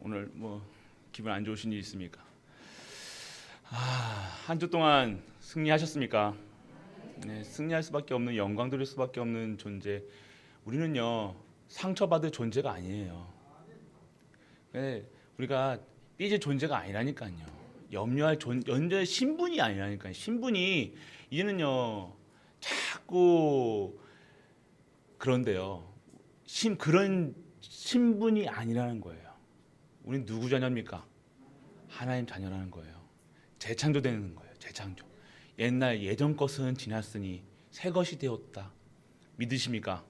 오늘 기분 안 좋으신 일 있습니까? 한 주 동안 승리하셨습니까? 네, 승리할 수밖에 없는, 영광 돌릴 수밖에 없는 존재. 우리는요, 상처받을 존재가 아니에요. 네, 우리가 삐질 존재가 아니라니까요. 연주할 신분이 아니라니까요. 신분이 이제는요, 자꾸 그런데요. 그런 신분이 아니라는 거예요. 우린 누구 자녀입니까? 하나님 자녀라는 거예요. 재창조되는 거예요. 재창조. 예전 것은 지났으니 새 것이 되었다. 믿으십니까?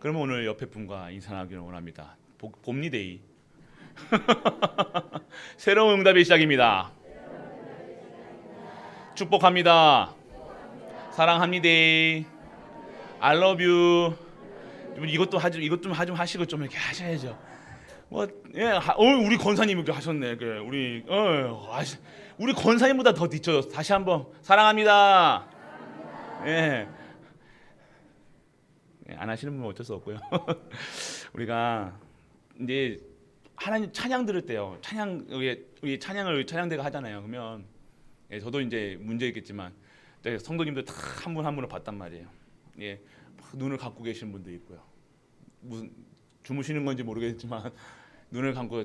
그러면 오늘 옆에 분과 인사하기를 원합니다. 봄니데이. 새로운 응답의 시작입니다. 축복합니다. 사랑합니다. I love you. 이것도 좀 하시고 좀 이렇게 하셔야죠. 우리 권사님 이렇게 하셨네. 우리 권사님보다 더 뒤쳐졌어. 다시 한번 사랑합니다. 예. 안 하시는 분은 어쩔 수 없고요. 우리가 이제 하나님 찬양 들을 때요. 우리 찬양대가 하잖아요. 그러면 저도 이제 문제 있겠지만 성도님들 다 한 분 한 분을 봤단 말이에요. 예. 눈을 감고 계시는 분도 있고요. 무슨 주무시는 건지 모르겠지만 눈을 감고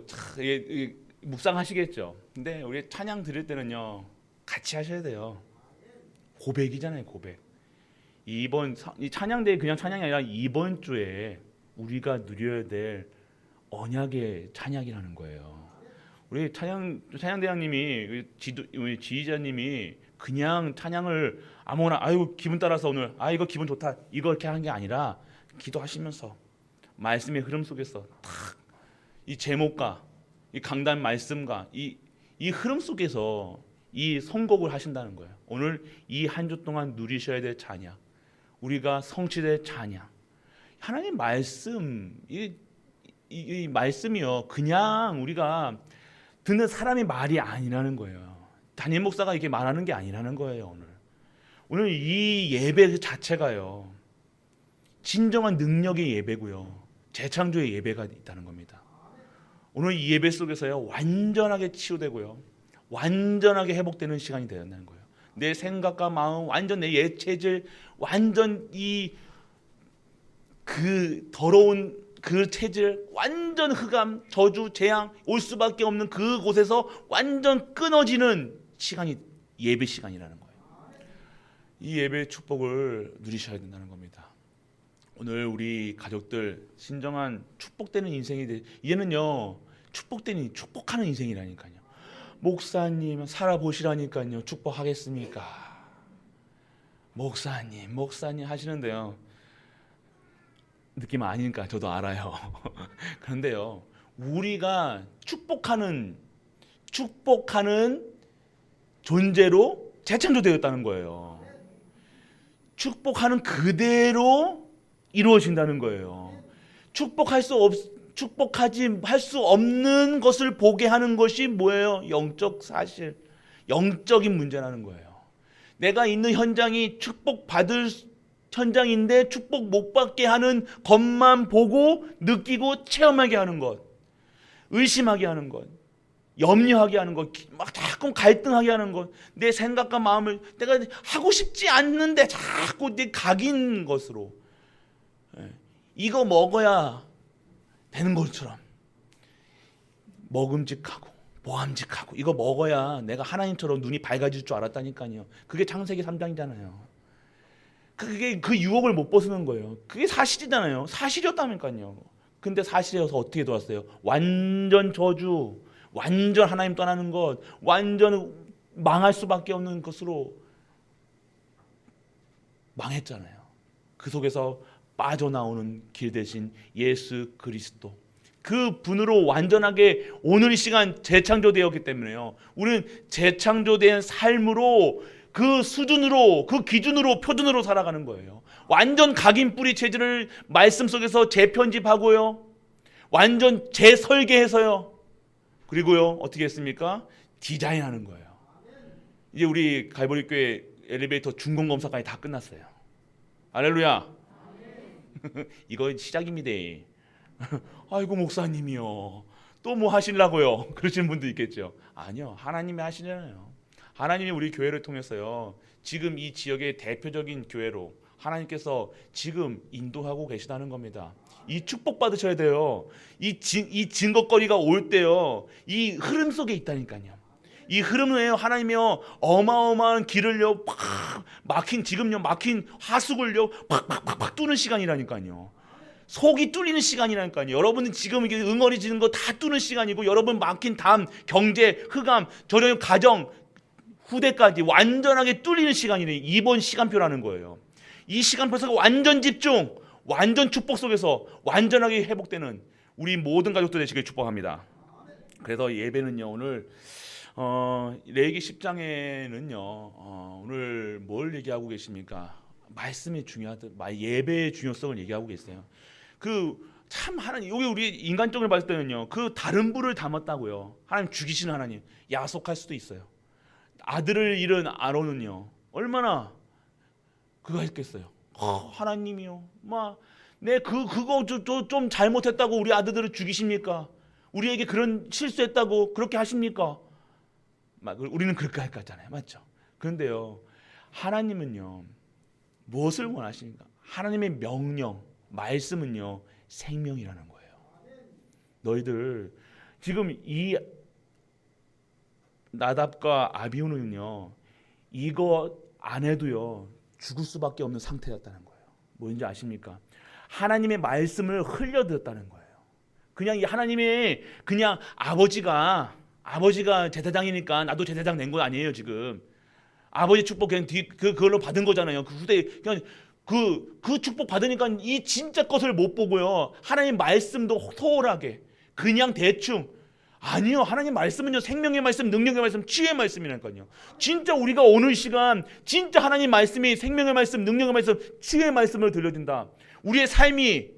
묵상하시겠죠. 근데 우리 찬양 들을 때는요, 같이 하셔야 돼요. 고백이잖아요, 고백. 이 찬양대회 그냥 찬양이 아니라 이번 주에 우리가 누려야 될 언약의 찬양이라는 거예요. 우리 찬양대장님이 우리 지휘자님이 그냥 찬양을 아무거나 기분 따라서 오늘 이거 기분 좋다 이거 이렇게 하는 게 아니라 기도하시면서 말씀의 흐름 속에서 탁 이 제목과 이 강단 말씀과 이 흐름 속에서 이 선곡을 하신다는 거예요. 오늘 이 한 주 동안 누리셔야 될 찬양, 우리가 성취될 찬양, 하나님 말씀 이 말씀이요 그냥 우리가 듣는 사람의 말이 아니라는 거예요. 담임 목사가 이렇게 말하는 게 아니라는 거예요. 오늘 이 예배 자체가요 진정한 능력의 예배고요, 재창조의 예배가 있다는 겁니다. 오늘 이 예배 속에서요 완전하게 치유되고요, 완전하게 회복되는 시간이 되었다는 거예요. 내 생각과 마음, 완전 내 예체질, 완전 그 더러운 그 체질, 완전 흑암, 저주, 재앙 올 수밖에 없는 그곳에서 완전 끊어지는 시간이 예배 시간이라는 거예요. 이 예배의 축복을 누리셔야 된다는 겁니다. 오늘 우리 가족들 진정한 축복되는 인생이 이제는요 축복하는 인생이라니까요. 목사님 살아보시라니까요. 축복하겠습니까? 목사님 하시는데요. 느낌 아니니까 저도 알아요. 그런데요, 우리가 축복하는 존재로 재창조되었다는 거예요. 축복하는 그대로 이루어진다는 거예요. 할 수 없는 것을 보게 하는 것이 뭐예요? 영적 사실, 영적인 문제라는 거예요. 내가 있는 현장이 축복받을 현장인데 축복 못 받게 하는 것만 보고 느끼고 체험하게 하는 것, 의심하게 하는 것, 염려하게 하는 것, 막 자꾸 갈등하게 하는 것, 내 생각과 마음을 내가 하고 싶지 않는데 자꾸 내 각인 것으로 이거 먹어야 되는 것처럼 먹음직하고 보암직하고 이거 먹어야 내가 하나님처럼 눈이 밝아질 줄 알았다니까요. 그게 창세기 3장이잖아요. 그게 그 유혹을 못 벗는 거예요. 그게 사실이잖아요. 사실이었다니까요. 근데 사실이어서 어떻게 되었어요? 완전 저주, 완전 하나님 떠나는 것, 완전 망할 수밖에 없는 것으로 망했잖아요. 그 속에서 빠져나오는 길 대신 예수 그리스도, 그 분으로 완전하게 오늘 이 시간 재창조되었기 때문에요. 우리는 재창조된 삶으로 그 수준으로, 그 기준으로, 표준으로 살아가는 거예요. 완전 각인 뿌리 체질을 말씀 속에서 재편집하고요, 완전 재설계해서요, 그리고요 어떻게 했습니까? 디자인하는 거예요. 이제 우리 갈보리 교회 엘리베이터 준공 검사까지 다 끝났어요. 할렐루야. 이거 시작입니다. 아이고 목사님이요, 또 뭐 하시려고요? 그러시는 분도 있겠죠. 아니요, 하나님이 하시잖아요. 하나님이 우리 교회를 통해서요, 지금 이 지역의 대표적인 교회로 하나님께서 지금 인도하고 계시다는 겁니다. 이 축복 받으셔야 돼요. 이 증거거리가 올 때요, 이 흐름 속에 있다니까요. 이 흐름을 하나님이요, 어마어마한 길을요, 팍 막힌, 지금요 막힌 하수구를요 팍팍팍팍 뚫는 시간이라니까요. 속이 뚫리는 시간이라니까요. 여러분은 지금 이게 응어리지는 거 다 뚫는 시간이고, 여러분 막힌 담, 경제, 흑암, 저런 가정, 후대까지 완전하게 뚫리는 시간이래. 이번 시간표라는 거예요. 이 시간표 속에 완전 집중, 완전 축복 속에서 완전하게 회복되는 우리 모든 가족들 되시길 축복합니다. 그래서 예배는요, 오늘 레위기 10장에는요 오늘 뭘 얘기하고 계십니까? 말씀이 중요하다. 예배의 중요성을 얘기하고 계세요. 참 하나님, 여기 우리 인간적으로 봤을 때는요, 그 다른 불을 담았다고요. 하나님 죽이시는 하나님, 야속할 수도 있어요. 아들을 잃은 아론은요, 얼마나 그거 했겠어요. 하나님이요, 그거 좀 잘못했다고 우리 아들들을 죽이십니까? 우리에게 그런 실수했다고 그렇게 하십니까? 우리는 그렇게 할 거잖아요, 맞죠? 그런데요, 하나님은요, 무엇을 원하십니까? 하나님의 명령, 말씀은요, 생명이라는 거예요. 너희들 지금 이 나답과 아비후는요, 이거 안 해도요 죽을 수밖에 없는 상태였다는 거예요. 뭔지 아십니까? 하나님의 말씀을 흘려들었다는 거예요. 그냥 이 하나님의, 그냥 아버지가 제사장이니까 나도 제사장 낸 거 아니에요. 지금 아버지 축복 그냥 그걸로 받은 거잖아요. 그 후대 그냥 그 축복 받으니까 이 진짜 것을 못 보고요, 하나님 말씀도 소홀하게 그냥 대충. 아니요, 하나님 말씀은요, 생명의 말씀, 능력의 말씀, 치유의 말씀이라니까요. 진짜 우리가 오늘 시간 진짜 하나님 말씀이 생명의 말씀, 능력의 말씀, 치유의 말씀을 들려준다, 우리의 삶이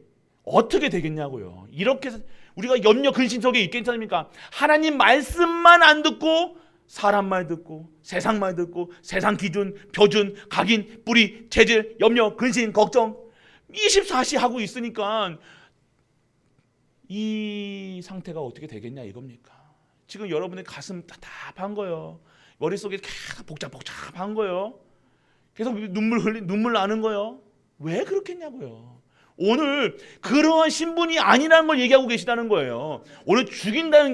어떻게 되겠냐고요. 이렇게 우리가 염려 근심 속에 있겠습니까? 하나님 말씀만 안 듣고 사람 말 듣고 세상 말 듣고 세상 기준, 표준, 각인, 뿌리, 체질, 염려, 근심, 걱정 24시 하고 있으니까 이 상태가 어떻게 되겠냐 이겁니까? 지금 여러분의 가슴 답답한 거예요. 머릿속에 계속 복잡한 거예요. 계속 눈물 나는 거예요. 왜 그렇겠냐고요. 오늘 그러한 신분이 아니라는 걸 얘기하고 계시다는 거예요. 오늘 죽음 당한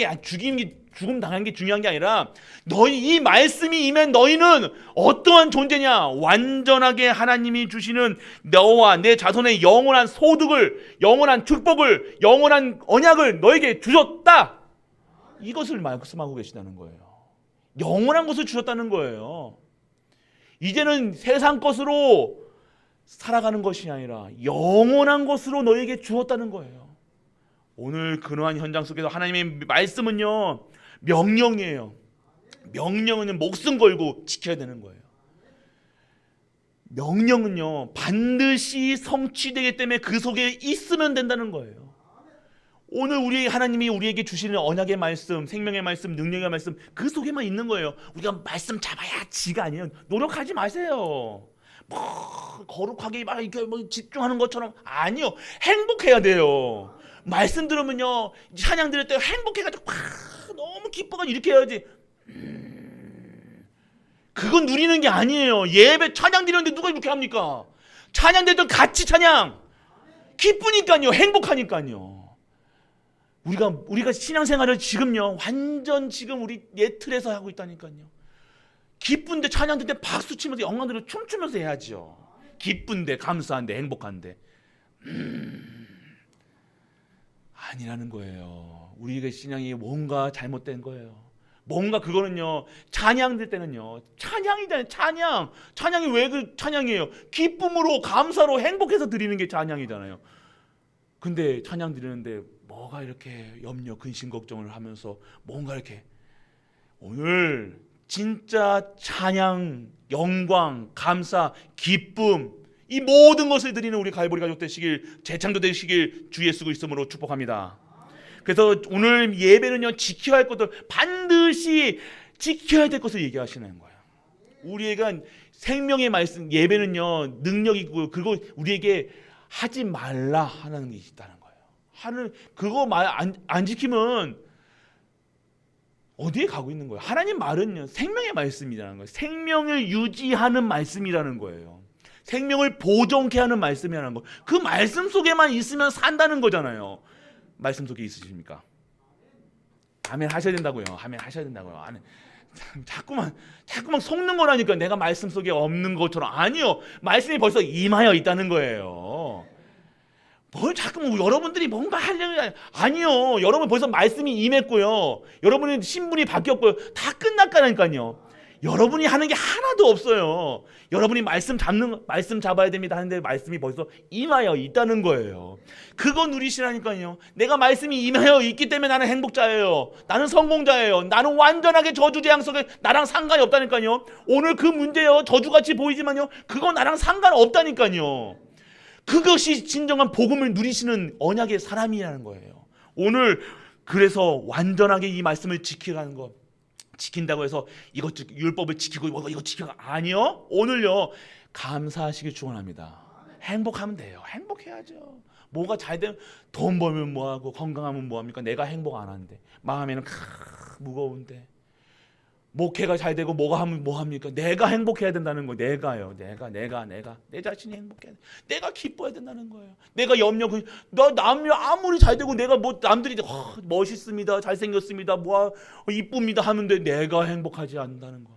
게 중요한 게 아니라, 너희 이 말씀이 임한 너희는 어떠한 존재냐? 완전하게 하나님이 주시는 너와 내 자손의 영원한 소득을, 영원한 축복을, 영원한 언약을 너에게 주셨다. 이것을 말씀하고 계시다는 거예요. 영원한 것을 주셨다는 거예요. 이제는 세상 것으로 살아가는 것이 아니라 영원한 것으로 너에게 주었다는 거예요. 오늘 그러한 현장 속에서 하나님의 말씀은요, 명령이에요. 명령은 목숨 걸고 지켜야 되는 거예요. 명령은요, 반드시 성취되기 때문에 그 속에 있으면 된다는 거예요. 오늘 우리 하나님이 우리에게 주시는 언약의 말씀, 생명의 말씀, 능력의 말씀, 그 속에만 있는 거예요. 우리가 말씀 잡아야 지가 아니에요. 노력하지 마세요. 거룩하게 막 이렇게 집중하는 것처럼. 아니요, 행복해야 돼요. 말씀 들으면요, 찬양 드릴 때 행복해가지고 너무 기뻐가지고 이렇게 해야지. 그건 누리는 게 아니에요. 예배 찬양 드리는데 누가 이렇게 합니까? 찬양 드릴 때 같이 찬양, 기쁘니까요, 행복하니까요. 우리가 신앙생활을 지금요, 완전 지금 우리 옛 틀에서 하고 있다니까요. 기쁜데 찬양 드릴 때 박수 치면서 영광 들으면서 춤추면서 해야죠. 기쁜데, 감사한데, 행복한데. 아니라는 거예요. 우리의 신앙이 뭔가 잘못된 거예요. 뭔가 그거는요, 찬양 들 때는요, 찬양이잖아요. 찬양이 왜 그 찬양이에요? 기쁨으로, 감사로, 행복해서 드리는 게 찬양이잖아요. 근데 찬양 드리는데 뭐가 이렇게 염려, 근심, 걱정을 하면서 뭔가 이렇게, 오늘 진짜 찬양, 영광, 감사, 기쁨, 이 모든 것을 드리는 우리 갈보리 가족 되시길, 재창조 되시길 주 예수 그리스도로 축복합니다. 그래서 오늘 예배는요, 지켜야 할 것들, 반드시 지켜야 될 것을 얘기하시는 거예요. 우리가 생명의 말씀, 예배는요, 능력이고, 그리고 우리에게 하지 말라 하는 게 있다는 거예요. 그거 안 지키면 어디에 가고 있는 거예요? 하나님 말은요, 생명의 말씀이라는 거예요. 생명을 유지하는 말씀이라는 거예요. 생명을 보존케 하는 말씀이라는 거. 그 말씀 속에만 있으면 산다는 거잖아요. 말씀 속에 있으십니까? 아멘 하셔야 된다고요. 아멘 하셔야 된다고요. 아멘. 자꾸만 속는 거라니까. 내가 말씀 속에 없는 것처럼. 아니요, 말씀이 벌써 임하여 있다는 거예요. 뭘 자꾸 여러분들이 뭔가 하려고. 아니요, 여러분 벌써 말씀이 임했고요, 여러분의 신분이 바뀌었고요, 다 끝났다니까요. 여러분이 하는 게 하나도 없어요. 여러분이 말씀 잡아야 됩니다 하는데 말씀이 벌써 임하여 있다는 거예요. 그거 누리시라니까요. 내가 말씀이 임하여 있기 때문에 나는 행복자예요. 나는 성공자예요. 나는 완전하게 저주재앙 속에 나랑 상관이 없다니까요. 오늘 그 문제요, 저주같이 보이지만요, 그거 나랑 상관없다니까요. 그것이 진정한 복음을 누리시는 언약의 사람이라는 거예요. 오늘 그래서 완전하게 이 말씀을 지키라는 거, 지킨다고 해서 이것 율법을 지키고 이거 지키고, 아니요. 오늘요, 감사하시길 축원합니다. 행복하면 돼요. 행복해야죠. 뭐가 잘 되면 돈 벌면 뭐하고 건강하면 뭐합니까? 내가 행복 안 하는데, 마음에는 무거운데, 목회가 잘 되고 뭐가 하면 뭐합니까? 내가 행복해야 된다는 거예요. 내가요. 내가 내 자신이 행복해야 돼. 내가 기뻐야 된다는 거예요. 내가 염려, 남녀 아무리 잘 되고 내가 뭐 남들이 멋있습니다, 잘생겼습니다, 뭐 이쁩니다 하는데 내가 행복하지 않는다는 거.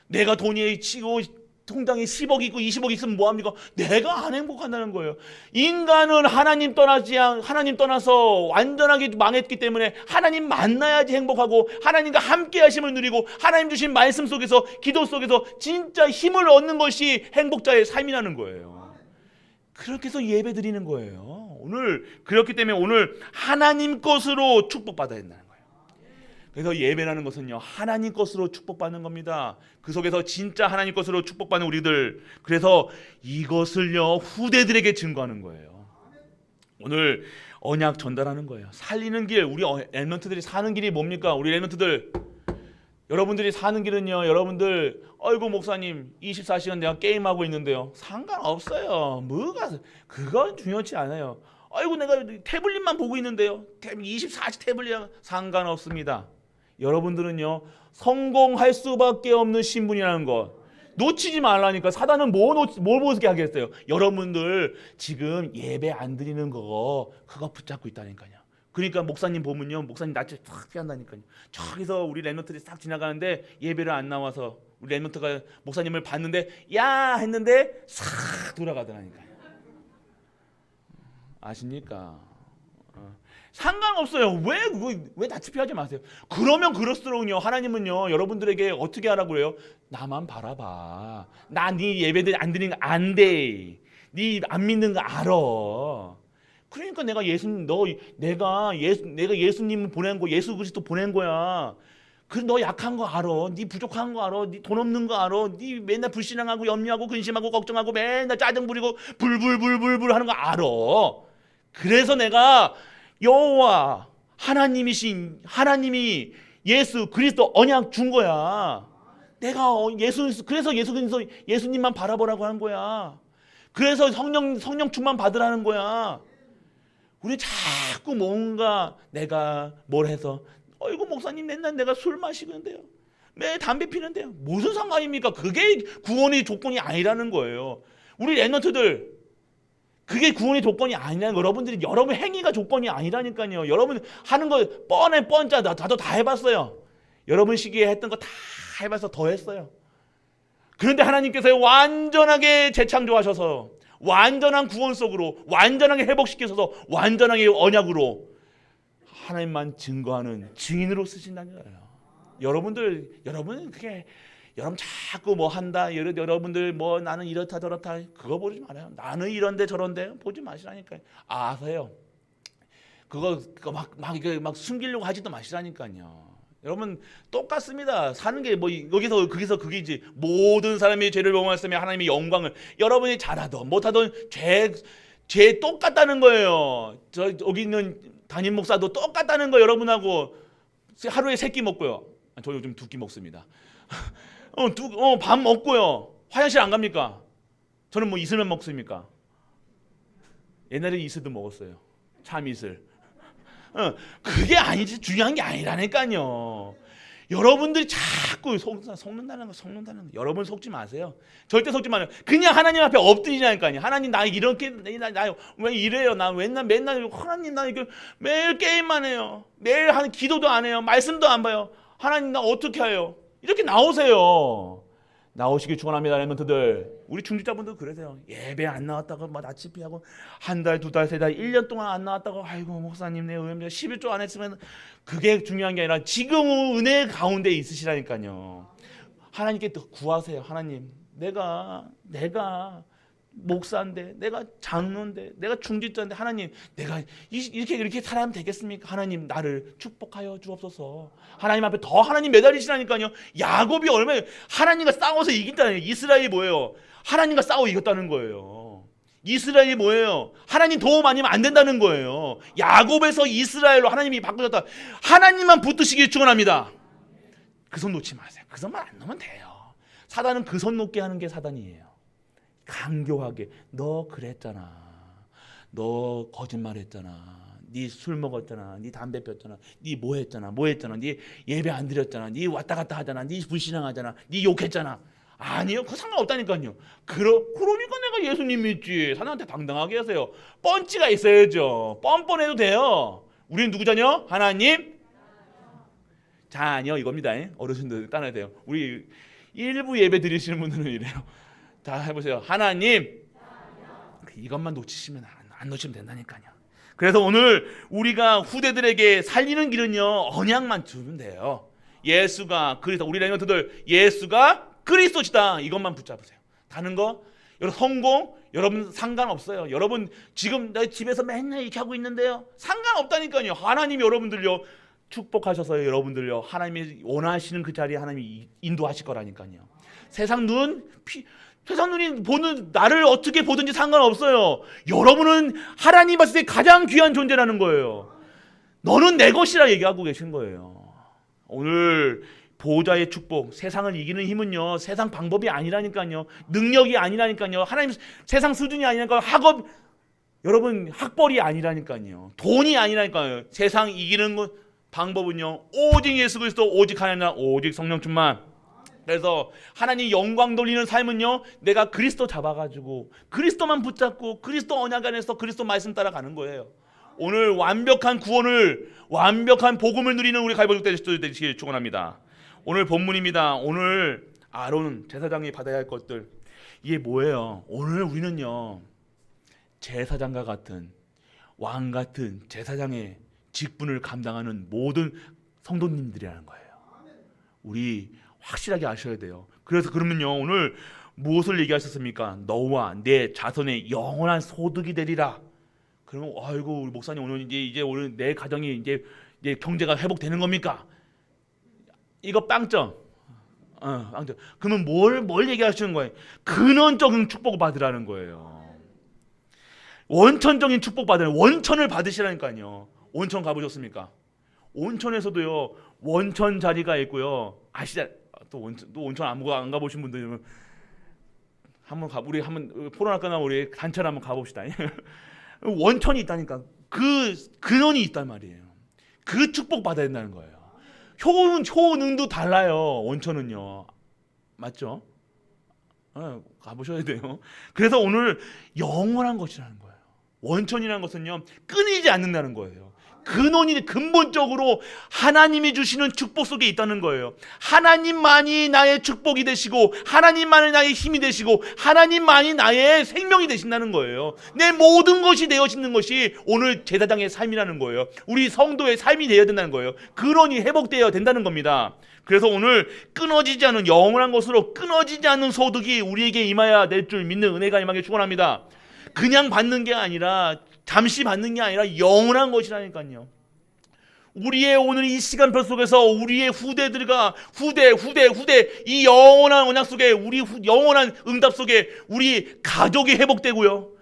내가 돈이 치고 통장에 10억 있고 20억 있으면 뭐합니까? 내가 안 행복한다는 거예요. 인간은 하나님 떠나서 완전하게 망했기 때문에 하나님 만나야지 행복하고, 하나님과 함께 하심을 누리고, 하나님 주신 말씀 속에서, 기도 속에서 진짜 힘을 얻는 것이 행복자의 삶이라는 거예요. 그렇게 해서 예배 드리는 거예요. 오늘 그렇기 때문에 오늘 하나님 것으로 축복받아야 된다는 거예요. 그래서 예배라는 것은요, 하나님 것으로 축복받는 겁니다. 그 속에서 진짜 하나님 것으로 축복받는 우리들, 그래서 이것을요 후대들에게 증거하는 거예요. 오늘 언약 전달하는 거예요. 살리는 길, 우리 랩런트들이 사는 길이 뭡니까? 우리 랩런트들, 여러분들이 사는 길은요, 여러분들, 아이고 목사님 24시간 내가 게임하고 있는데요, 상관없어요. 그건 중요치 않아요. 아이고 내가 태블릿만 보고 있는데요, 24시 태블릿, 상관없습니다. 여러분들은요, 성공할 수밖에 없는 신분이라는 것 놓치지 말라니까. 사단은 뭘 보게 하겠어요? 여러분들 지금 예배 안 드리는 거, 그거 붙잡고 있다니까요. 그러니까 목사님 보면요, 목사님 낯을 탁 피한다니까요. 저기서 우리 랩런트들이 싹 지나가는데 예배를 안 나와서 우리 랩런트가 목사님을 봤는데 야 했는데 싹 돌아가더라니까요. 아십니까? 상관없어요. 왜 낯을 피하지 마세요. 그러면 그럴수록요, 하나님은요 여러분들에게 어떻게 하라고 그래요? 나만 바라봐. 나 네 예배들 안 드리는 거 안 돼. 네 안 믿는 거 알아. 그러니까 내가 예수님을 보낸 거, 예수 그리스도 보낸 거야. 너 약한 거 알아. 네 부족한 거 알아. 네 돈 없는 거 알아. 네 맨날 불신앙하고 염려하고 근심하고 걱정하고 맨날 짜증 부리고 불불불불불 하는 거 알아. 그래서 내가 여호와 하나님이 예수 그리스도 언약 준 거야. 내가 그래서 예수님만 바라보라고 한 거야. 그래서 성령 충만 받으라는 거야. 우리 자꾸 뭔가 내가 뭘 해서, 어이구 목사님 맨날 내가 술 마시는데요, 매일 담배 피는데요, 무슨 상관입니까? 그게 구원의 조건이 아니라는 거예요. 우리 랩런트들, 그게 구원의 조건이 아니라는 거. 여러분 행위가 조건이 아니라니까요. 여러분 하는 거 뻔짜. 나도 다 해봤어요. 여러분 시기에 했던 거 다 해봐서 더 했어요. 그런데 하나님께서 완전하게 재창조하셔서 완전한 구원 속으로 완전하게 회복시켜서 완전하게 언약으로 하나님만 증거하는 증인으로 쓰신다는 거예요. 여러분은 그게, 여러분 자꾸 뭐 한다, 여러분들 뭐 나는 이렇다 저렇다, 그거 보지 말아요. 나는 이런데 저런데 보지 마시라니까요. 아세요? 그거 막 숨기려고 하지도 마시라니까요. 여러분 똑같습니다. 사는 게 뭐 거기서 그게지. 모든 사람이 죄를 범하였으며 하나님의 영광을, 여러분이 잘하던 못하던 죄 똑같다는 거예요. 여기 있는 담임 목사도 똑같다는 거. 여러분하고 하루에 3끼 먹고요. 저 요즘 2끼 먹습니다. 밥 먹고요. 화장실 안 갑니까? 저는 뭐 이슬만 먹습니까? 옛날에 이슬도 먹었어요. 참 이슬. 그게 아니지, 중요한 게 아니라니까요. 여러분들이 자꾸 속는다는 거. 여러분 속지 마세요. 절대 속지 마세요. 그냥 하나님 앞에 엎드리자니까요. 하나님 나 이렇게 나왜 이래요? 나 맨날 하나님 나 이거 매일 게임만 해요. 매일 하는 기도도 안 해요. 말씀도 안 봐요. 하나님 나 어떻게 해요? 이렇게 나오세요. 나오시길 축원합니다. 렘넌트들. 우리 중직자분들 그러세요. 예배 안 나왔다고 막 낯이 피하고 한 달, 두 달, 세 달, 1년 동안 안 나왔다고 아이고 목사님 내 은혜 11조 안 했으면 그게 중요한 게 아니라 지금 은혜 가운데 있으시라니까요. 하나님께 또 구하세요. 하나님 내가 목사인데 내가 장로인데 내가 중직자인데 하나님 내가 이렇게 살아면 되겠습니까? 하나님 나를 축복하여 주옵소서. 하나님 앞에 더 하나님 매달리시라니까요. 야곱이 얼마나 하나님과 싸워서 이긴다는 이스라엘이 뭐예요? 하나님과 싸워 이겼다는 거예요. 이스라엘이 뭐예요? 하나님 도움 아니면 안 된다는 거예요. 야곱에서 이스라엘로 하나님이 바꾸셨다. 하나님만 붙드시길 축원합니다. 그 손 놓지 마세요. 그 손만 안 놓으면 돼요. 사단은 그 손 놓게 하는 게 사단이에요. 강교하게 너 그랬잖아. 너 거짓말했잖아. 네 술 먹었잖아. 네 담배 폈잖아. 네 뭐 했잖아. 네 예배 안 드렸잖아. 네 왔다 갔다 하잖아. 네 불신앙하잖아. 네 욕했잖아. 아니요. 그거 상관없다니까요. 그러니까 내가 예수님 믿지. 사람한테 당당하게 하세요. 펀치가 있어야죠. 뻔뻔해도 돼요. 우리는 누구 자녀? 하나님 자녀 이겁니다. 어르신들 따라야 돼요. 우리 일부 예배 드리시는 분들은 이래요. 다 해보세요. 하나님 이것만 놓치시면 안 놓치면 된다니까요. 그래서 오늘 우리가 후대들에게 살리는 길은요 언약만 주면 돼요. 예수가 그리스도. 우리 렘넌트들 예수가 그리스도시다. 이것만 붙잡으세요. 다른 거 여러분 성공 여러분 상관없어요. 여러분 지금 내 집에서 맨날 이렇게 하고 있는데요 상관없다니까요. 하나님이 여러분들요 축복하셔서 여러분들요 하나님이 원하시는 그 자리에 하나님이 인도하실 거라니까요. 세상 눈이 보는 나를 어떻게 보든지 상관없어요. 여러분은 하나님 봤을 때 가장 귀한 존재라는 거예요. 너는 내 것이라 얘기하고 계신 거예요. 오늘 보호자의 축복, 세상을 이기는 힘은요 세상 방법이 아니라니까요. 능력이 아니라니까요. 하나님 세상 수준이 아니라니까요. 여러분 학벌이 아니라니까요. 돈이 아니라니까요. 세상 이기는 방법은요 오직 예수 그리스도, 오직 하나님, 오직 성령 충만. 그래서 하나님 영광 돌리는 삶은요 내가 그리스도 잡아가지고 그리스도만 붙잡고 그리스도 언약 안에서 그리스도 말씀 따라가는 거예요. 오늘 완벽한 구원을 완벽한 복음을 누리는 우리 가이버족들 되시길 축원합니다. 오늘 본문입니다. 오늘 아론 제사장이 받아야 할 것들 이게 뭐예요? 오늘 우리는요 제사장과 같은 왕 같은 제사장의 직분을 감당하는 모든 성도님들이라는 거예요. 우리 확실하게 아셔야 돼요. 그래서 그러면요 오늘 무엇을 얘기하셨습니까? 너와 내 자손의 영원한 소득이 되리라. 그러면 아이고 우리 목사님 오늘 이제 오늘 내 가정이 이제 경제가 회복되는 겁니까? 이거 빵점. 빵점. 그러면 뭘 얘기하시는 거예요? 근원적인 축복을 받으라는 거예요. 원천적인 축복 받으라는 원천을 받으시라니까요. 온천 가보셨습니까? 온천에서도요 원천 자리가 있고요. 또 온천 안 가보신 분들 우리 한번 코로나 끝나면 우리 단체로 한번 가봅시다. 원천이 있다니까. 그 근원이 있단 말이에요. 그 축복 받아야 된다는 거예요. 효능도 달라요. 온천은요. 맞죠? 가보셔야 돼요. 그래서 오늘 영원한 것이라는 거예요. 원천이라는 것은요 끊이지 않는다는 거예요. 근원이 근본적으로 하나님이 주시는 축복 속에 있다는 거예요. 하나님만이 나의 축복이 되시고 하나님만이 나의 힘이 되시고 하나님만이 나의 생명이 되신다는 거예요. 내 모든 것이 되어지는 것이 오늘 제사장의 삶이라는 거예요. 우리 성도의 삶이 되어야 된다는 거예요. 근원이 회복되어야 된다는 겁니다. 그래서 오늘 끊어지지 않은 영원한 것으로 끊어지지 않는 소득이 우리에게 임하여야 될 줄 믿는 은혜가 임하게 축원합니다. 그냥 받는 게 아니라 잠시 받는 게 아니라 영원한 것이라니까요. 우리의 오늘 이 시간표 속에서 우리의 후대들과 후대 이 영원한 언약 속에 우리 영원한 응답 속에 우리 가족이 회복되고요.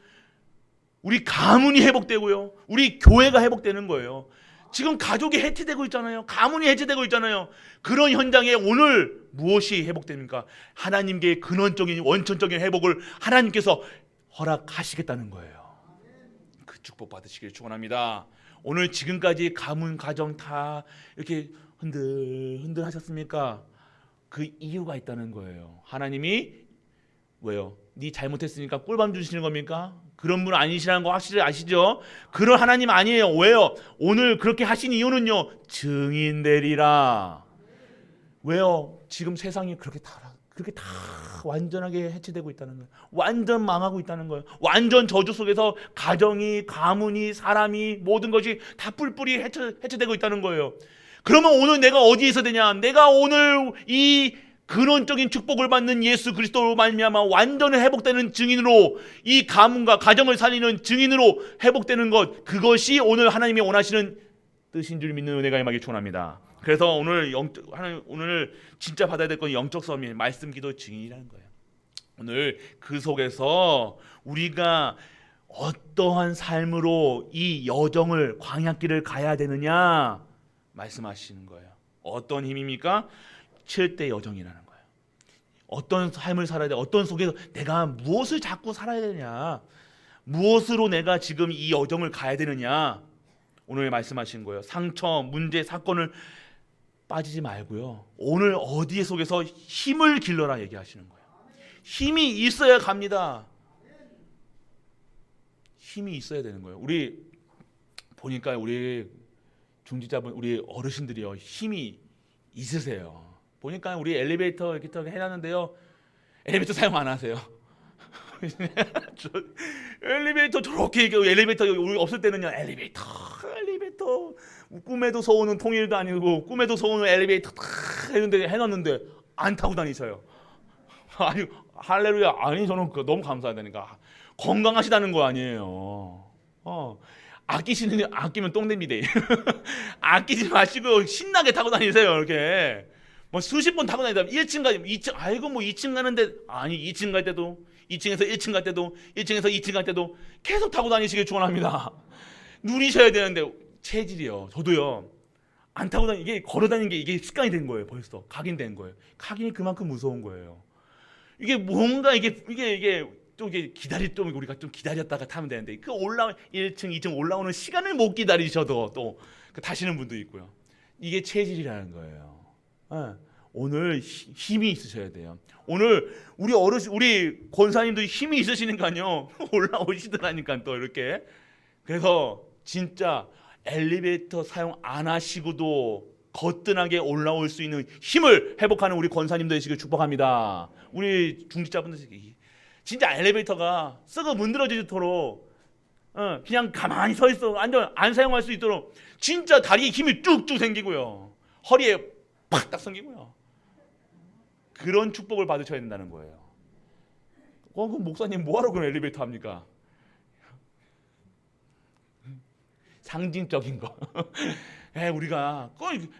우리 가문이 회복되고요. 우리 교회가 회복되는 거예요. 지금 가족이 해체되고 있잖아요. 가문이 해체되고 있잖아요. 그런 현장에 오늘 무엇이 회복됩니까? 하나님께 근원적인 원천적인 회복을 하나님께서 허락하시겠다는 거예요. 그 축복 받으시길 축원합니다. 오늘 지금까지 가문 가정 다 이렇게 흔들 하셨습니까? 그 이유가 있다는 거예요. 하나님이 왜요? 네 잘못했으니까 꿀밤 주시는 겁니까? 그런 분 아니시라는 거 확실히 아시죠? 그런 하나님 아니에요. 왜요? 오늘 그렇게 하신 이유는요, 증인 되리라. 왜요? 지금 세상이 그렇게 다 완전하게 해체되고 있다는 거예요. 완전 망하고 있다는 거예요. 완전 저주 속에서 가정이, 가문이, 사람이, 모든 것이 다 뿔뿔이 해체되고 있다는 거예요. 그러면 오늘 내가 어디에 있어야 되냐? 내가 오늘 이 근원적인 축복을 받는 예수 그리스도로 말미암아 완전히 회복되는 증인으로, 이 가문과 가정을 살리는 증인으로 회복되는 것, 그것이 오늘 하나님이 원하시는 뜻인 줄 믿는 은혜가 임하기 축원합니다. 그래서 오늘 진짜 받아야 될 건 영적 싸움이 말씀, 기도, 증인이라는 거예요. 오늘 그 속에서 우리가 어떠한 삶으로 이 여정을, 광야길을 가야 되느냐 말씀하시는 거예요. 어떤 힘입니까? 7대 여정이라는 거예요. 어떤 삶을 살아야 돼? 어떤 속에서 내가 무엇을 자꾸 살아야 되냐? 무엇으로 내가 지금 이 여정을 가야 되느냐? 오늘 말씀하신 거예요. 상처, 문제, 사건을 빠지지 말고요. 오늘 어디에 속에서 힘을 길러라 얘기하시는 거예요. 힘이 있어야 갑니다. 힘이 있어야 되는 거예요. 우리 보니까 우리 중직자분, 우리 어르신들이요, 힘이 있으세요. 보니까 우리 엘리베이터 이렇게 해놨는데요, 엘리베이터 사용 안 하세요. 엘리베이터 저렇게, 엘리베이터 우리 없을 때는요, 엘리베이터 꿈에도 서오는 통일도 아니고 꿈에도 서오는 엘리베이터 했는데 해놨는데 안 타고 다니셔요. 아니 할렐루야. 아니 저는 너무 감사하다니까. 건강하시다는 거 아니에요. 아끼면 똥됩니다. 아끼지 마시고 신나게 타고 다니세요. 이렇게 뭐 수십 번 타고 다니다 1층 가면 2층, 아이고 뭐 2층 가는데, 아니 2층 갈 때도, 2층에서 1층 갈 때도, 1층에서 2층 갈 때도 계속 타고 다니시길 축원합니다. 누리셔야 되는데 체질이요. 저도요. 안 타고 이게 걸어 다니는 게 이게 습관이 된 거예요. 벌써 각인된 거예요. 각인이 그만큼 무서운 거예요. 이게 뭔가 이게 또 이게 좀 우리가 좀 기다렸다가 타면 되는데, 그 1층, 2층 올라오는 시간을 못 기다리셔도 또 타시는 분도 있고요. 이게 체질이라는 거예요. 오늘 힘이 있으셔야 돼요. 오늘 우리 어르신, 우리 권사님도 힘이 있으시니까요. 올라오시더라니까 또 이렇게. 그래서 진짜 엘리베이터 사용 안 하시고도 거뜬하게 올라올 수 있는 힘을 회복하는 우리 권사님들 되시길 축복합니다. 우리 중직자분들 진짜 엘리베이터가 썩어 문드러지도록 그냥 가만히 서 있어 안 사용할 수 있도록 진짜 다리에 힘이 쭉쭉 생기고요, 허리에 팍딱 생기고요, 그런 축복을 받으셔야 된다는 거예요. 그럼 목사님 뭐하러 그런 엘리베이터 합니까? 상징적인 거. 우리가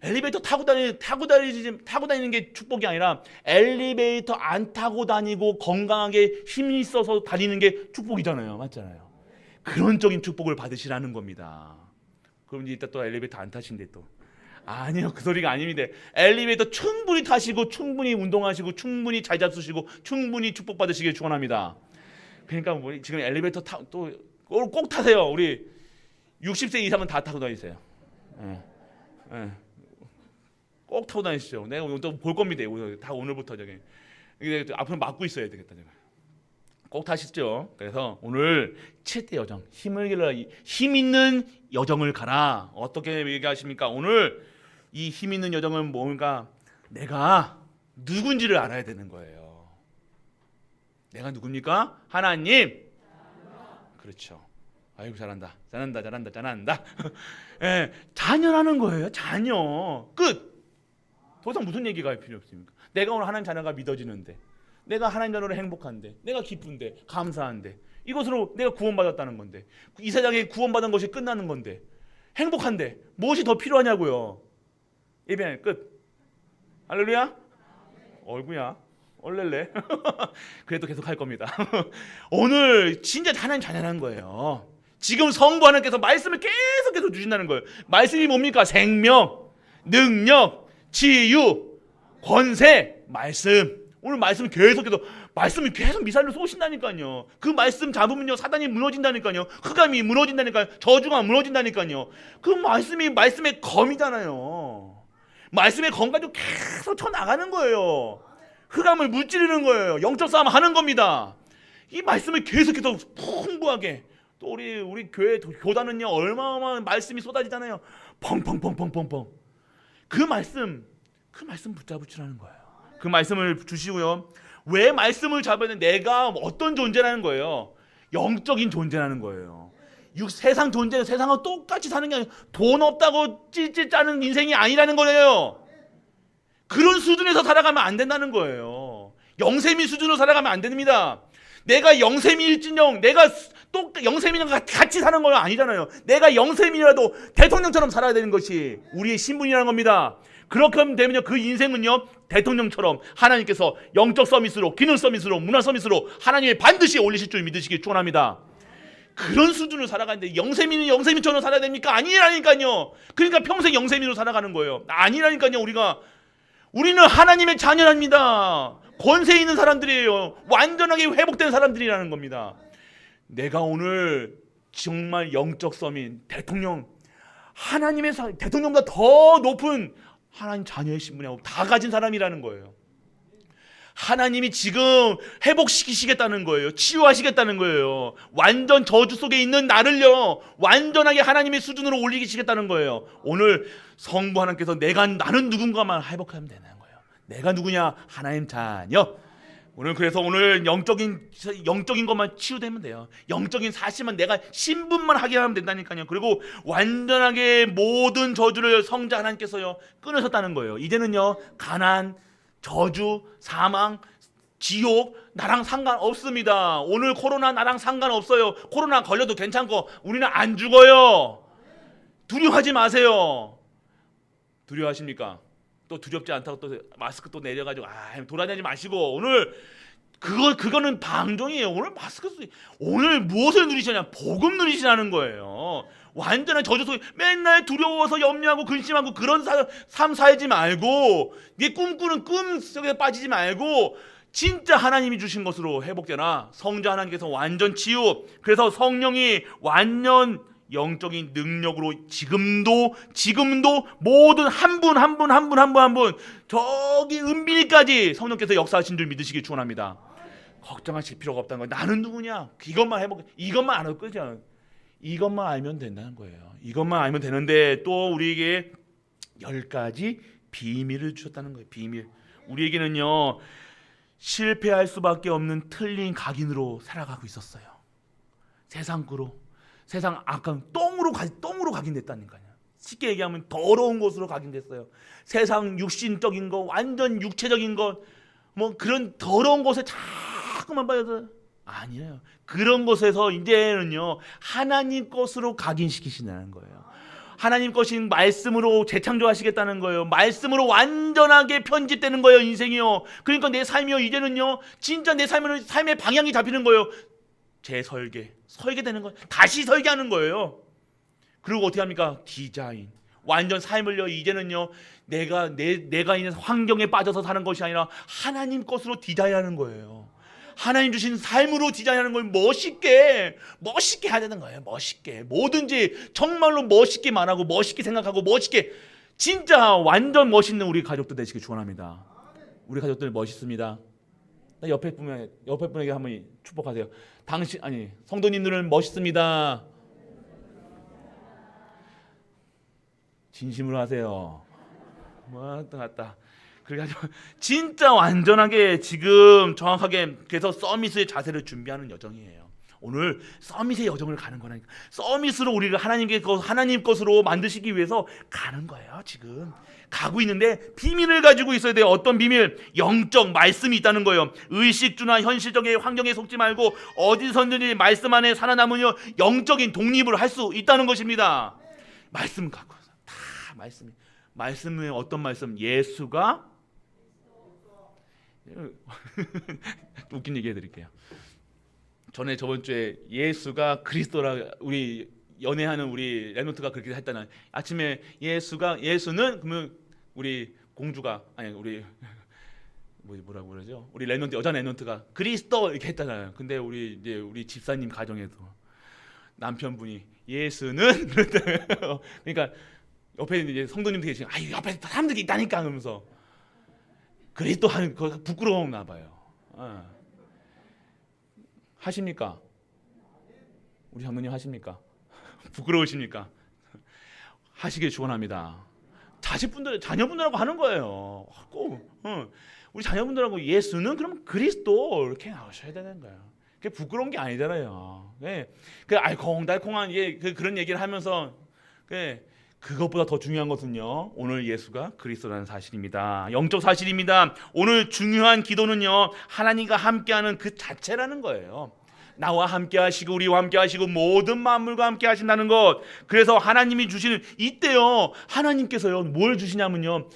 엘리베이터 타고 다니는 게 축복이 아니라 엘리베이터 안 타고 다니고 건강하게 힘이 있어서 다니는 게 축복이잖아요. 맞잖아요. 그런 적인 축복을 받으시라는 겁니다. 그럼 이제 이따 또 엘리베이터 안 타신대 또. 아니요, 그 소리가 아닙니다. 엘리베이터 충분히 타시고 충분히 운동하시고 충분히 잘 잡수시고 충분히 축복받으시길 축원합니다. 그러니까 뭐 지금 엘리베이터 또 꼭 타세요. 우리 60세 이상은 다 타고 다니세요. 꼭 타고 다니시죠. 내가 오늘 또 볼 겁니다. 다 오늘부터 저기 앞으로 막고 있어야 되겠다. 제가. 꼭 타시죠. 그래서 오늘 7대 여정, 힘을 길러, 힘 있는 여정을 가라. 어떻게 얘기하십니까? 오늘 이 힘 있는 여정은 뭔가 내가 누군지를 알아야 되는 거예요. 내가 누굽니까? 하나님. 그렇죠. 아이고 잘한다. 자녀라는 거예요. 자녀. 끝. 더 이상 무슨 얘기가 할 필요 없습니까? 내가 오늘 하나님 자녀가 믿어지는데, 내가 하나님 자녀로 행복한데, 내가 기쁜데, 감사한데, 이것으로 내가 구원받았다는 건데, 이 세상에 구원받은 것이 끝나는 건데, 행복한데 무엇이 더 필요하냐고요. 예배는 끝. 할렐루야. 얼구야. 얼렐레. 그래도 계속 할 겁니다. 오늘 진짜 하나님 자녀라는 거예요. 지금 성부 하나님께서 말씀을 계속해서 주신다는 거예요. 말씀이 뭡니까? 생명, 능력, 치유, 권세, 말씀. 오늘 말씀을 계속해서 말씀이 계속 미사일로 쏘신다니까요. 그 말씀 잡으면요 사단이 무너진다니까요. 흑암이 무너진다니까요. 저주가 무너진다니까요. 그 말씀이 말씀의 검이잖아요. 말씀의 건가지고 계속 쳐 나가는 거예요. 흑암을 무찌르는 거예요. 영적 싸움 하는 겁니다. 이 말씀을 계속해서 풍부하게, 또 우리 교회 교단은요 얼마나 말씀이 쏟아지잖아요. 펑펑펑펑펑펑. 그 말씀 붙잡으시라는 거예요. 그 말씀을 주시고요. 왜 말씀을 잡아야 돼? 내가 어떤 존재라는 거예요. 영적인 존재라는 거예요. 세상 존재, 세상과 똑같이 사는 게 아니라 돈 없다고 찔찔 짜는 인생이 아니라는 거예요. 그런 수준에서 살아가면 안 된다는 거예요. 영세민 수준으로 살아가면 안 됩니다. 내가 영세민일진영, 내가 또 영세민이랑 같이 사는 건 아니잖아요. 내가 영세민이라도 대통령처럼 살아야 되는 것이 우리의 신분이라는 겁니다. 그렇게 되면요, 그 인생은요 대통령처럼 하나님께서 영적 서밋으로, 기능 서밋으로, 문화 서밋으로 하나님이 반드시 올리실 줄 믿으시길 축원합니다. 그런 수준으로 살아가는데 영세민은 영세민처럼 살아야 됩니까? 아니라니까요. 그러니까 평생 영세민으로 살아가는 거예요. 아니라니까요. 우리는 하나님의 자녀랍니다. 권세 있는 사람들이에요. 완전하게 회복된 사람들이라는 겁니다. 내가 오늘 정말 영적 서밋, 대통령, 하나님의 대통령보다 더 높은 하나님 자녀의 신분이고 다 가진 사람이라는 거예요. 하나님이 지금 회복시키시겠다는 거예요. 치유하시겠다는 거예요. 완전 저주 속에 있는 나를요 완전하게 하나님의 수준으로 올리시겠다는 거예요. 오늘 성부 하나님께서 나는 누군가만 회복하면 되는 거예요. 내가 누구냐? 하나님 자녀. 그래서 오늘 영적인 것만 치유되면 돼요. 영적인 사실만, 내가 신분만 하게 하면 된다니까요. 그리고 완전하게 모든 저주를 성자 하나님께서요 끊으셨다는 거예요. 이제는요 가난, 저주, 사망, 지옥 나랑 상관없습니다. 오늘 코로나 나랑 상관없어요. 코로나 걸려도 괜찮고 우리는 안 죽어요. 두려워하지 마세요. 두려워하십니까? 또 두렵지 않다고 또 마스크 또 내려가지고 돌아다니지 마시고, 오늘 그거는 방종이에요. 오늘 무엇을 누리시냐? 복음 누리시라는 거예요. 완전한 저주 속에 맨날 두려워서 염려하고 근심하고 그런 삶 살지 말고, 네 꿈꾸는 꿈 속에 빠지지 말고 진짜 하나님이 주신 것으로 회복되나 성자 하나님께서 완전 치유, 그래서 성령이 완전 영적인 능력으로 지금도 모든 한 분 저기 은빈이까지 성령께서 역사하신 줄 믿으시기 축원합니다. 걱정하실 필요가 없다는 거예요. 나는 누구냐? 이것만 알아도 끝이야. 이것만 알면 된다는 거예요. 이것만 알면 되는데 또 우리에게 10가지 비밀을 주셨다는 거예요. 비밀. 우리에게는요 실패할 수밖에 없는 틀린 각인으로 살아가고 있었어요. 세상 악한 똥으로 각인됐다니까요. 쉽게 얘기하면 더러운 것으로 각인됐어요. 세상 육신적인 거, 완전 육체적인 것, 뭐 그런 더러운 것에 자꾸만 빠져서 아니에요. 그런 것에서 이제는요 하나님 것으로 각인시키신다는 거예요. 하나님 것인 말씀으로 재창조하시겠다는 거예요. 말씀으로 완전하게 편집되는 거예요, 인생이요. 그러니까 내 삶이요 이제는요 진짜 내 삶의 방향이 잡히는 거예요. 설계되는 거예요. 다시 설계하는 거예요. 그리고 어떻게 합니까? 디자인. 완전 삶을요 이제는요 내가 있는 환경에 빠져서 사는 것이 아니라 하나님 것으로 디자인하는 거예요. 하나님 주신 삶으로 디자인하는 걸 멋있게 해야 되는 거예요. 멋있게 뭐든지 정말로 멋있게 말하고 멋있게 생각하고 멋있게, 진짜 완전 멋있는 우리 가족들 되시길 축원합니다. 우리 가족들 멋있습니다. 옆에 분에게 한번 축복하세요. 성도님들은 멋있습니다. 진심으로 하세요. 왔다. 그래가지고 진짜 완전하게 지금 정확하게 그래서 서밋의 자세를 준비하는 여정이에요. 오늘 서밋의 여정을 가는 거라니까. 서밋으로 우리가 하나님 것으로 만드시기 위해서 가는 거예요. 지금 가고 있는데 비밀을 가지고 있어야 돼요. 어떤 비밀? 영적 말씀이 있다는 거예요. 의식주나 현실적인 환경에 속지 말고 어디서든지 말씀 안에 살아남으며 영적인 독립을 할 수 있다는 것입니다. 말씀 갖고 다 말씀은 어떤 말씀? 예수가 웃긴 얘기 해드릴게요. 저번 주에 예수가 그리스도라 우리 연애하는 우리 랩노트가 그렇게 했다는, 아침에 예수는 그러면 우리 공주가 우리 뭐라고 그러죠? 우리 랩노트 여자 랩노트가 그리스도 이렇게 했잖아요. 근데 우리 집사님 가정에서 남편분이 예수는 그러니까 옆에 이제 성도님들 계시고 아유 옆에 사람들이 있다니까 하면서 그래 또 하는 거 부끄러웠나 봐요. 하십니까? 우리 장로님 하십니까? 부끄러우십니까? 하시길 축원합니다. 자식분들, 자녀분들하고 하는 거예요. 꼭 우리 자녀분들하고 예수는 그럼 그리스도 이렇게 나오셔야 되는 거예요. 그게 부끄러운 게 아니잖아요. 그 알콩달콩한 그런 얘기를 하면서 그것보다 더 중요한 것은요, 오늘 예수가 그리스도라는 사실입니다. 영적 사실입니다. 오늘 중요한 기도는요, 하나님과 함께하는 그 자체라는 거예요. 나와 함께 하시고 우리와 함께 하시고 모든 만물과 함께 하신다는 것. 그래서 하나님이 주시는 이때요, 하나님께서요 뭘 주시냐면요,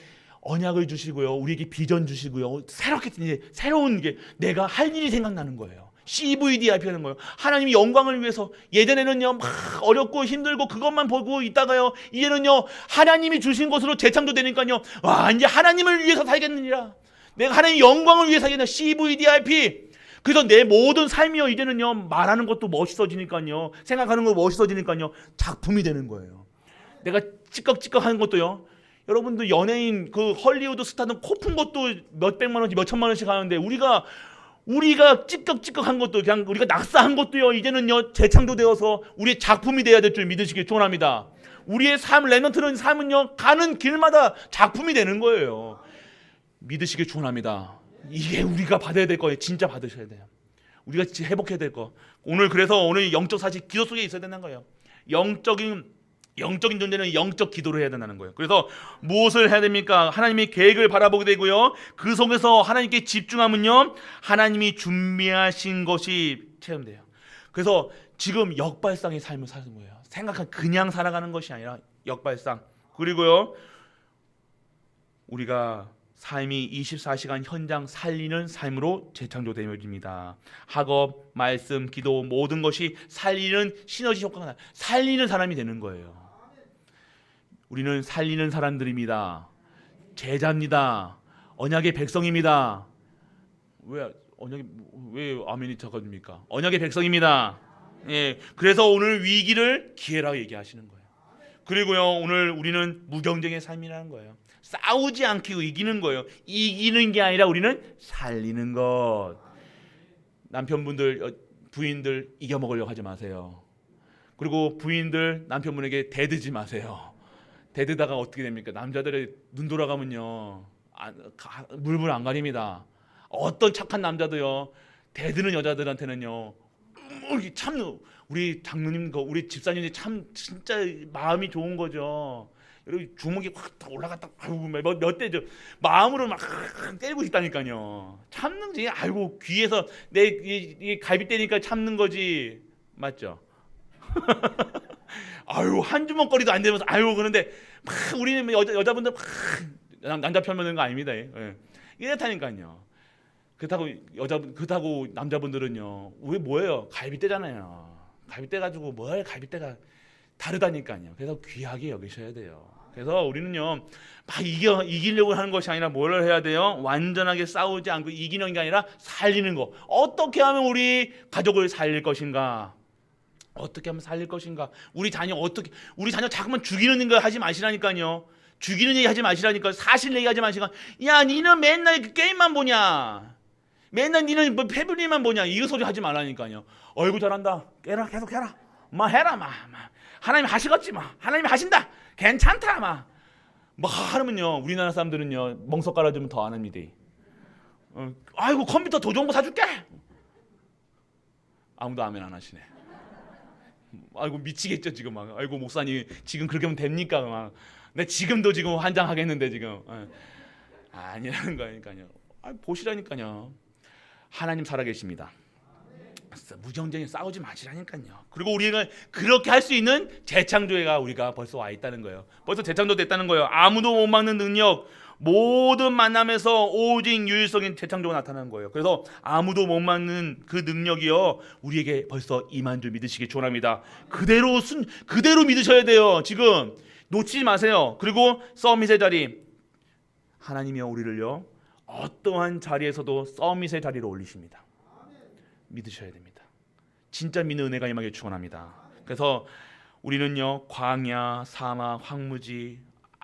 언약을 주시고요, 우리에게 비전 주시고요, 새로운 게 내가 할 일이 생각나는 거예요. CVDIP 하는 거예요. 하나님이 영광을 위해서, 예전에는요 막 어렵고 힘들고 그것만 보고 있다가요, 이제는요 하나님이 주신 것으로 재창조되니까요, 와 이제 하나님을 위해서 살겠느니라, 내가 하나님의 영광을 위해서 살겠느니라. CVDIP. 그래서 내 모든 삶이요 이제는요 말하는 것도 멋있어지니까요, 생각하는 거 멋있어지니까요 작품이 되는 거예요. 내가 찌꺽찌꺽 하는 것도요, 여러분들 연예인 그 헐리우드 스타는 코 푼 것도 몇백만 원씩 몇천만 원씩 하는데 우리가 찌꺽찌꺽한 것도, 그냥 우리가 낙사한 것도요 이제는요 재창조되어서 우리의 작품이 돼야 될 줄 믿으시길 축원합니다. 우리의 삶, 렘넌트는 삶은요 가는 길마다 작품이 되는 거예요. 믿으시길 축원합니다. 이게 우리가 받아야 될 거예요. 진짜 받으셔야 돼요. 우리가 진짜 회복해야 될 거. 그래서 오늘 영적 사실 기도 속에 있어야 되는 거예요. 영적인 존재는 영적 기도를 해야 된다는 거예요. 그래서 무엇을 해야 됩니까? 하나님의 계획을 바라보게 되고요, 그 속에서 하나님께 집중하면요 하나님이 준비하신 것이 체험돼요. 그래서 지금 역발상의 삶을 사는 거예요. 그냥 살아가는 것이 아니라 역발상. 그리고요 우리가 삶이 24시간 현장 살리는 삶으로 재창조되어집니다. 학업, 말씀, 기도 모든 것이 살리는 시너지 효과가 나요. 살리는 사람이 되는 거예요. 우리는 살리는 사람들입니다. 제자입니다. 언약의 백성입니다. 왜 아멘이 적어집니까? 언약의 백성입니다. 예, 그래서 오늘 위기를 기회라고 얘기하시는 거예요. 그리고요 오늘 우리는 무경쟁의 삶이라는 거예요. 싸우지 않고 이기는 거예요. 이기는 게 아니라 우리는 살리는 것. 남편분들, 부인들 이겨먹으려고 하지 마세요. 그리고 부인들 남편분에게 대드지 마세요. 대드다가 어떻게 됩니까? 남자들의 눈 돌아가면요 물불 안 가립니다. 어떤 착한 남자도요 대드는 여자들한테는요 참, 우리 장로님, 우리 집사님이 참 진짜 마음이 좋은 거죠. 여러분 주먹이 확 올라갔다, 아이고 몇 대죠. 마음으로 막 때리고 싶다니까요. 참는 지, 아이고 귀에서 내 갈비 때니까 참는 거지, 맞죠? 아유 한 주먹거리도 안 되면서 아유 그런데 막 우리는 여자분들 막 남자 편 보는 거 아닙니다. 이렇다니까요. 그렇다고 남자분들은요 왜 뭐예요? 갈비대잖아요. 갈비대 가지고 뭘 갈비대가 다르다니까요. 그래서 귀하게 여기셔야 돼요. 그래서 우리는요 막 이기려고 하는 것이 아니라 뭘 해야 돼요? 완전하게 싸우지 않고 이기는 게 아니라 살리는 거. 어떻게 하면 우리 가족을 살릴 것인가? 어떻게 하면 살릴 것인가? 우리 자녀 자꾸만 죽이는 거 하지 마시라니까요. 죽이는 얘기 하지 마시라니까. 사실 얘기하지 마시라. 야 니는 맨날 그 게임만 보냐? 맨날 니는 뭐 패블리만 보냐? 이거 소리 하지 말라니까요. 어이구 잘한다. 깨라, 계속 해라. 해라 하나님 하시겠지 하나님이 하신다. 괜찮다 하면요 우리나라 사람들은요 멍석 깔아주면 더 안 합니다. 아이고 컴퓨터 더 좋은 거 사줄게. 아무도 아멘 안 하시네. 아이고 미치겠죠 지금 아이고 목사님 지금 그렇게 하면 됩니까 내 지금도 환장하겠는데 지금. 아니라는 거니까요. 보시라니까요. 하나님 살아계십니다. 무경쟁에 싸우지 마시라니까요. 그리고 우리가 그렇게 할 수 있는 재창조가 우리가 벌써 와 있다는 거예요. 벌써 재창조됐다는 거예요. 아무도 못 막는 능력, 모든 만남에서 오직 유일성인 재창조가 나타나는 거예요. 그래서 아무도 못 막는 그 능력이요 우리에게 벌써 임한 줄 믿으시기 축원합니다. 그대로 믿으셔야 돼요. 지금 놓치지 마세요. 그리고 서밋의 자리, 하나님이요 우리를요 어떠한 자리에서도 서밋의 자리로 올리십니다. 믿으셔야 됩니다. 진짜 믿는 은혜가 임하길 축원합니다. 그래서 우리는요 광야, 사막, 황무지,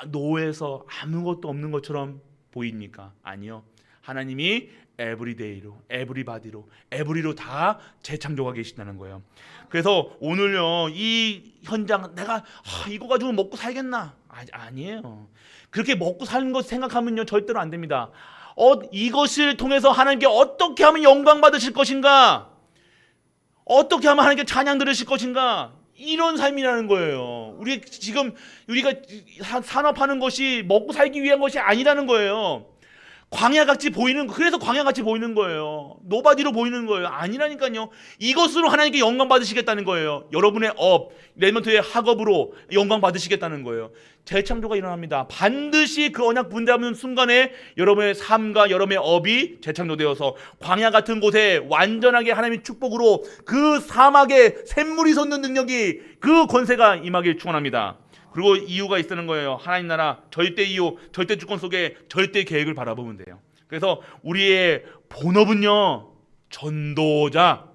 노예에서 아무것도 없는 것처럼 보입니까? 아니요. 하나님이 에브리데이로, 에브리바디로, 에브리로 다 재창조가 계신다는 거예요. 그래서 오늘요 이 현장 내가 이거 가지고 먹고 살겠나? 아니에요. 그렇게 먹고 사는 것 생각하면요 절대로 안 됩니다. 이것을 통해서 하나님께 어떻게 하면 영광 받으실 것인가? 어떻게 하면 하나님께 찬양 들으실 것인가? 이런 삶이라는 거예요. 우리가 산업하는 것이 먹고 살기 위한 것이 아니라는 거예요. 광야같이 보이는, 그래서 광야같이 보이는 거예요. 노바디로 보이는 거예요. 아니라니까요. 이것으로 하나님께 영광 받으시겠다는 거예요. 여러분의 레몬트의 학업으로 영광 받으시겠다는 거예요. 재창조가 일어납니다. 반드시 그 언약 분담하는 순간에 여러분의 삶과 여러분의 업이 재창조되어서 광야 같은 곳에 완전하게 하나님의 축복으로 그 사막에 샘물이 솟는 능력이, 그 권세가 임하길 축원합니다. 그리고 이유가 있는 거예요. 하나님 나라 절대 이유, 절대 주권 속에 절대 계획을 바라보면 돼요. 그래서 우리의 본업은요 전도자,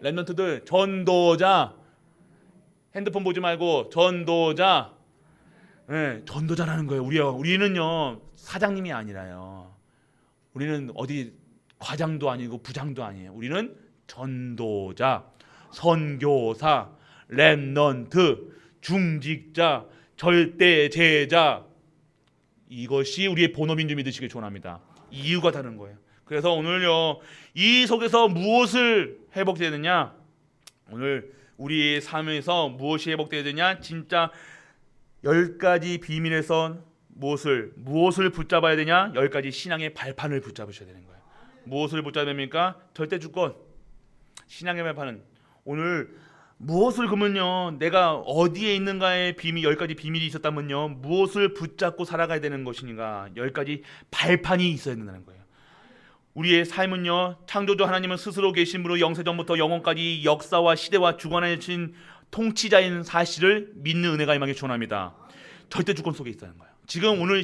랩런트들 전도자, 핸드폰 보지 말고 전도자, 전도자라는 거예요. 우리는요 사장님이 아니라요. 우리는 어디 과장도 아니고 부장도 아니에요. 우리는 전도자, 선교사, 랩넌트, 중직자, 절대 제자, 이것이 우리의 본업인 줄 믿으시길 축원합니다. 이유가 다른 거예요. 그래서 오늘요 이 속에서 무엇을 회복되느냐, 오늘 우리의 삶에서 무엇이 회복되어야 되냐, 진짜 10가지 비밀에서 무엇을 붙잡아야 되냐, 10가지 신앙의 발판을 붙잡으셔야 되는 거예요. 무엇을 붙잡아야 됩니까? 절대 주권, 신앙의 발판은 오늘 무엇을, 그러면요 내가 어디에 있는가의 비밀, 10가지 비밀이 있었다면요 무엇을 붙잡고 살아가야 되는 것인가, 10가지 발판이 있어야 된다는 거예요. 우리의 삶은요 창조주 하나님은 스스로 계심으로 영세전부터 영원까지 역사와 시대와 주관하신 통치자인 사실을 믿는 은혜가 임하기 축원합니다. 절대 주권 속에 있다는 거예요. 지금 오늘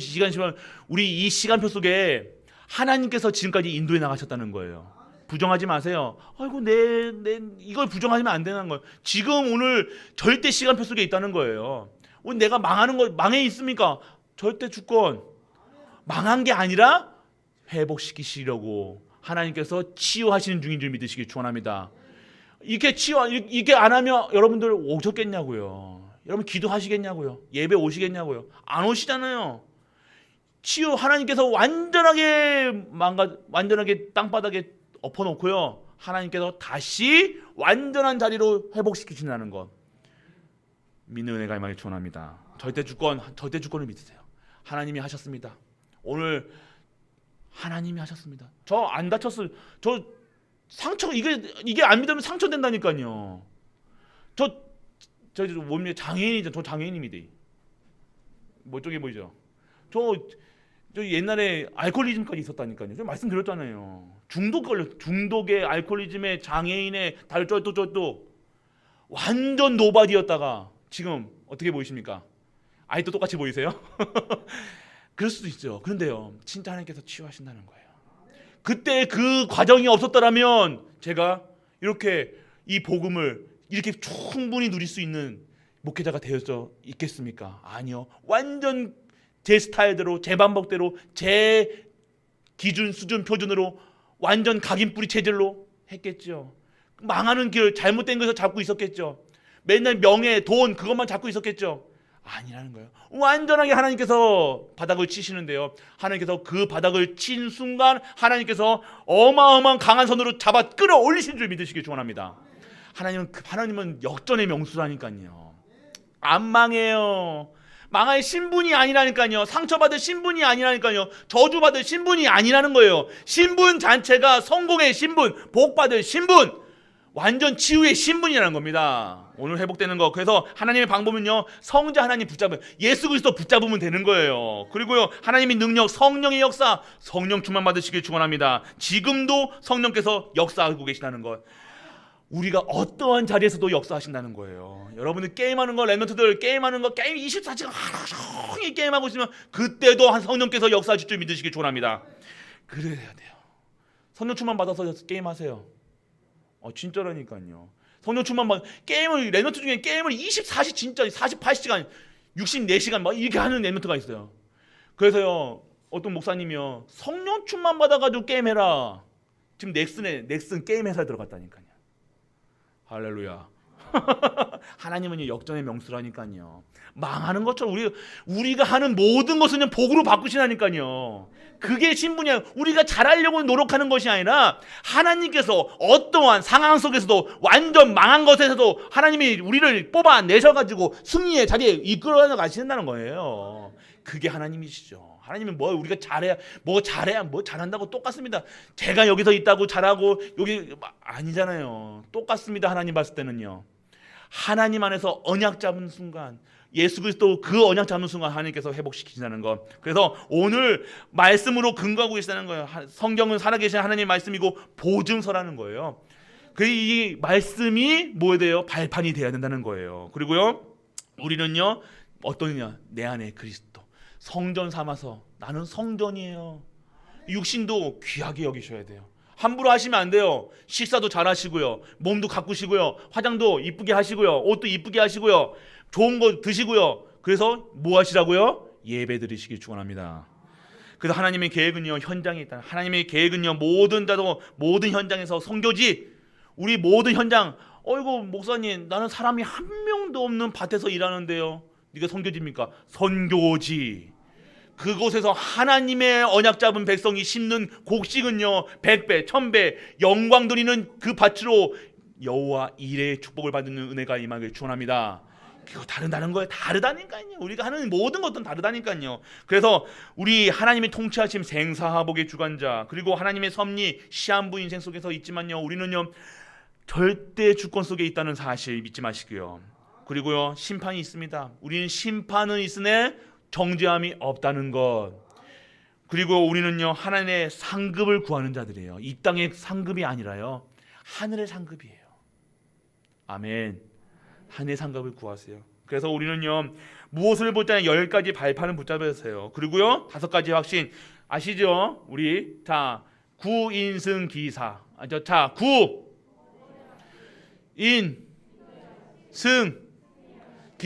우리 이 시간표 속에 하나님께서 지금까지 인도해 나가셨다는 거예요. 부정하지 마세요. 아이고 이걸 부정하면 안 되는 거예요. 지금 오늘 절대 시간표 속에 있다는 거예요. 오늘 내가 망해 있습니까? 절대 주권. 망한 게 아니라 회복시키시려고 하나님께서 치유하시는 중인 줄 믿으시기 축원합니다. 이게 안 하면 여러분들 오셨겠냐고요. 여러분 기도하시겠냐고요. 예배 오시겠냐고요. 안 오시잖아요. 치유 하나님께서 완전하게 땅바닥에 엎어놓고요 하나님께서 다시 완전한 자리로 회복시키신다는 것 믿는 은혜가 임하기 축원합니다. 절대 주권을 믿으세요. 하나님이 하셨습니다. 오늘 하나님이 하셨습니다. 저 안 다쳤어요. 저 상처, 이게 안 믿으면 상처 된다니까요. 저 몸에 장애인이죠. 저 장애인입니다. 뭐 쪽에 보이죠? 저 옛날에 알코올리즘까지 있었다니까요. 제가 말씀드렸잖아요. 중독의 알코올리즘의 장애인의 달쩔도 완전 노바디였다가 지금 어떻게 보이십니까? 아직도 똑같이 보이세요? 그럴 수도 있죠. 그런데요, 진짜 하나님께서 치유하신다는 거예요. 그때 그 과정이 없었더라면 제가 이렇게 이 복음을 이렇게 충분히 누릴 수 있는 목회자가 되어져 있겠습니까? 아니요. 완전 제 스타일대로, 제 방법대로, 제 기준, 수준, 표준으로 완전 각인뿌리 체질로 했겠죠. 망하는 길, 잘못된 것을 잡고 있었겠죠. 맨날 명예, 돈, 그것만 잡고 있었겠죠. 아니라는 거예요. 완전하게 하나님께서 바닥을 치시는데요, 하나님께서 그 바닥을 친 순간 하나님께서 어마어마한 강한 손으로 잡아 끌어올리신 줄 믿으시길 축원합니다. 하나님은 역전의 명수라니까요. 안 망해요. 망할 신분이 아니라니까요. 상처받을 신분이 아니라니까요. 저주받을 신분이 아니라는 거예요. 신분 자체가 성공의 신분, 복받을 신분, 완전 치유의 신분이라는 겁니다. 오늘 회복되는 거. 그래서 하나님의 방법은요, 성자 하나님 예수 그리스도 붙잡으면 되는 거예요. 그리고요, 하나님의 능력, 성령의 역사, 성령 충만 받으시길 축원합니다. 지금도 성령께서 역사하고 계시다는 것, 우리가 어떠한 자리에서도 역사하신다는 거예요. 여러분들 게임하는 거, 랩런트들 게임하는 거, 게임 24시간 하루 종일 게임하고 있으면 그때도 성령께서 역사하실 줄 믿으시길 축원합니다. 그래야 돼요. 성령 충만 받아서 게임하세요. 진짜라니까요. 성령 충만 받 게임을 랩런트 중에 게임을 24시 진짜 48시간 64시간 막 이렇게 하는 랩런트가 있어요. 그래서요 어떤 목사님이요 성령 충만 받아가지고 게임해라. 지금 넥슨 게임 회사에 들어갔다니까요. 할렐루야. 하나님은 역전의 명수라니까요. 망하는 것처럼 우리가 하는 모든 것은 복으로 바꾸시라니까요. 그게 신분이야. 우리가 잘하려고 노력하는 것이 아니라 하나님께서 어떠한 상황 속에서도 완전 망한 것에서도 하나님이 우리를 뽑아내셔가지고 승리의 자리에 이끌어 가신다는 거예요. 그게 하나님이시죠. 하나님은 우리가 잘해야 잘한다고 똑같습니다. 제가 여기서 있다고 잘하고 여기 아니잖아요. 똑같습니다. 하나님 봤을 때는요. 하나님 안에서 언약 잡은 순간 예수 그리스도 그 언약 잡는 순간 하나님께서 회복시키신다는 것. 그래서 오늘 말씀으로 근거하고 계시다는 거예요. 성경은 살아계신 하나님의 말씀이고 보증서라는 거예요. 이 말씀이 뭐에 대해요? 발판이 돼야 된다는 거예요. 그리고요 우리는요 어떠냐? 내 안에 그리스도 성전 삼아서 나는 성전이에요. 육신도 귀하게 여기셔야 돼요. 함부로 하시면 안 돼요. 식사도 잘 하시고요. 몸도 가꾸시고요. 화장도 이쁘게 하시고요. 옷도 이쁘게 하시고요. 좋은 거 드시고요. 그래서 뭐 하시라고요? 예배 드리시기 축원합니다. 그래서 하나님의 계획은요 현장에 있다. 하나님의 계획은요 모든 현장에서 선교지 우리 모든 현장 어이구 목사님 나는 사람이 한 명도 없는 밭에서 일하는데요. 네가 선교지입니까? 선교지. 그곳에서 하나님의 언약 잡은 백성이 심는 곡식은요 100배 1000배 영광 드리는 그 밭으로 여호와 이레의 축복을 받는 은혜가 임하길 축원합니다. 그거 다르다는 거예요. 다르다니까요. 우리가 하는 모든 것들은 다르다니까요. 그래서 우리 하나님의 통치하심 생사화복의 주관자 그리고 하나님의 섭리 시한부 인생 속에서 있지만요 우리는요 절대 주권 속에 있다는 사실 믿지 마시고요. 그리고요 심판이 있습니다. 우리는 심판은 있으나 정죄함이 없다는 것. 그리고 우리는요 하나님의 상급을 구하는 자들이에요. 이 땅의 상급이 아니라요 하늘의 상급이에요. 아멘. 하늘의 상급을 구하세요. 그래서 우리는요 무엇을 붙잡냐 10가지 발판을 붙잡으세요. 그리고요 5가지 확신 아시죠? 우리 다 구인승기사. 자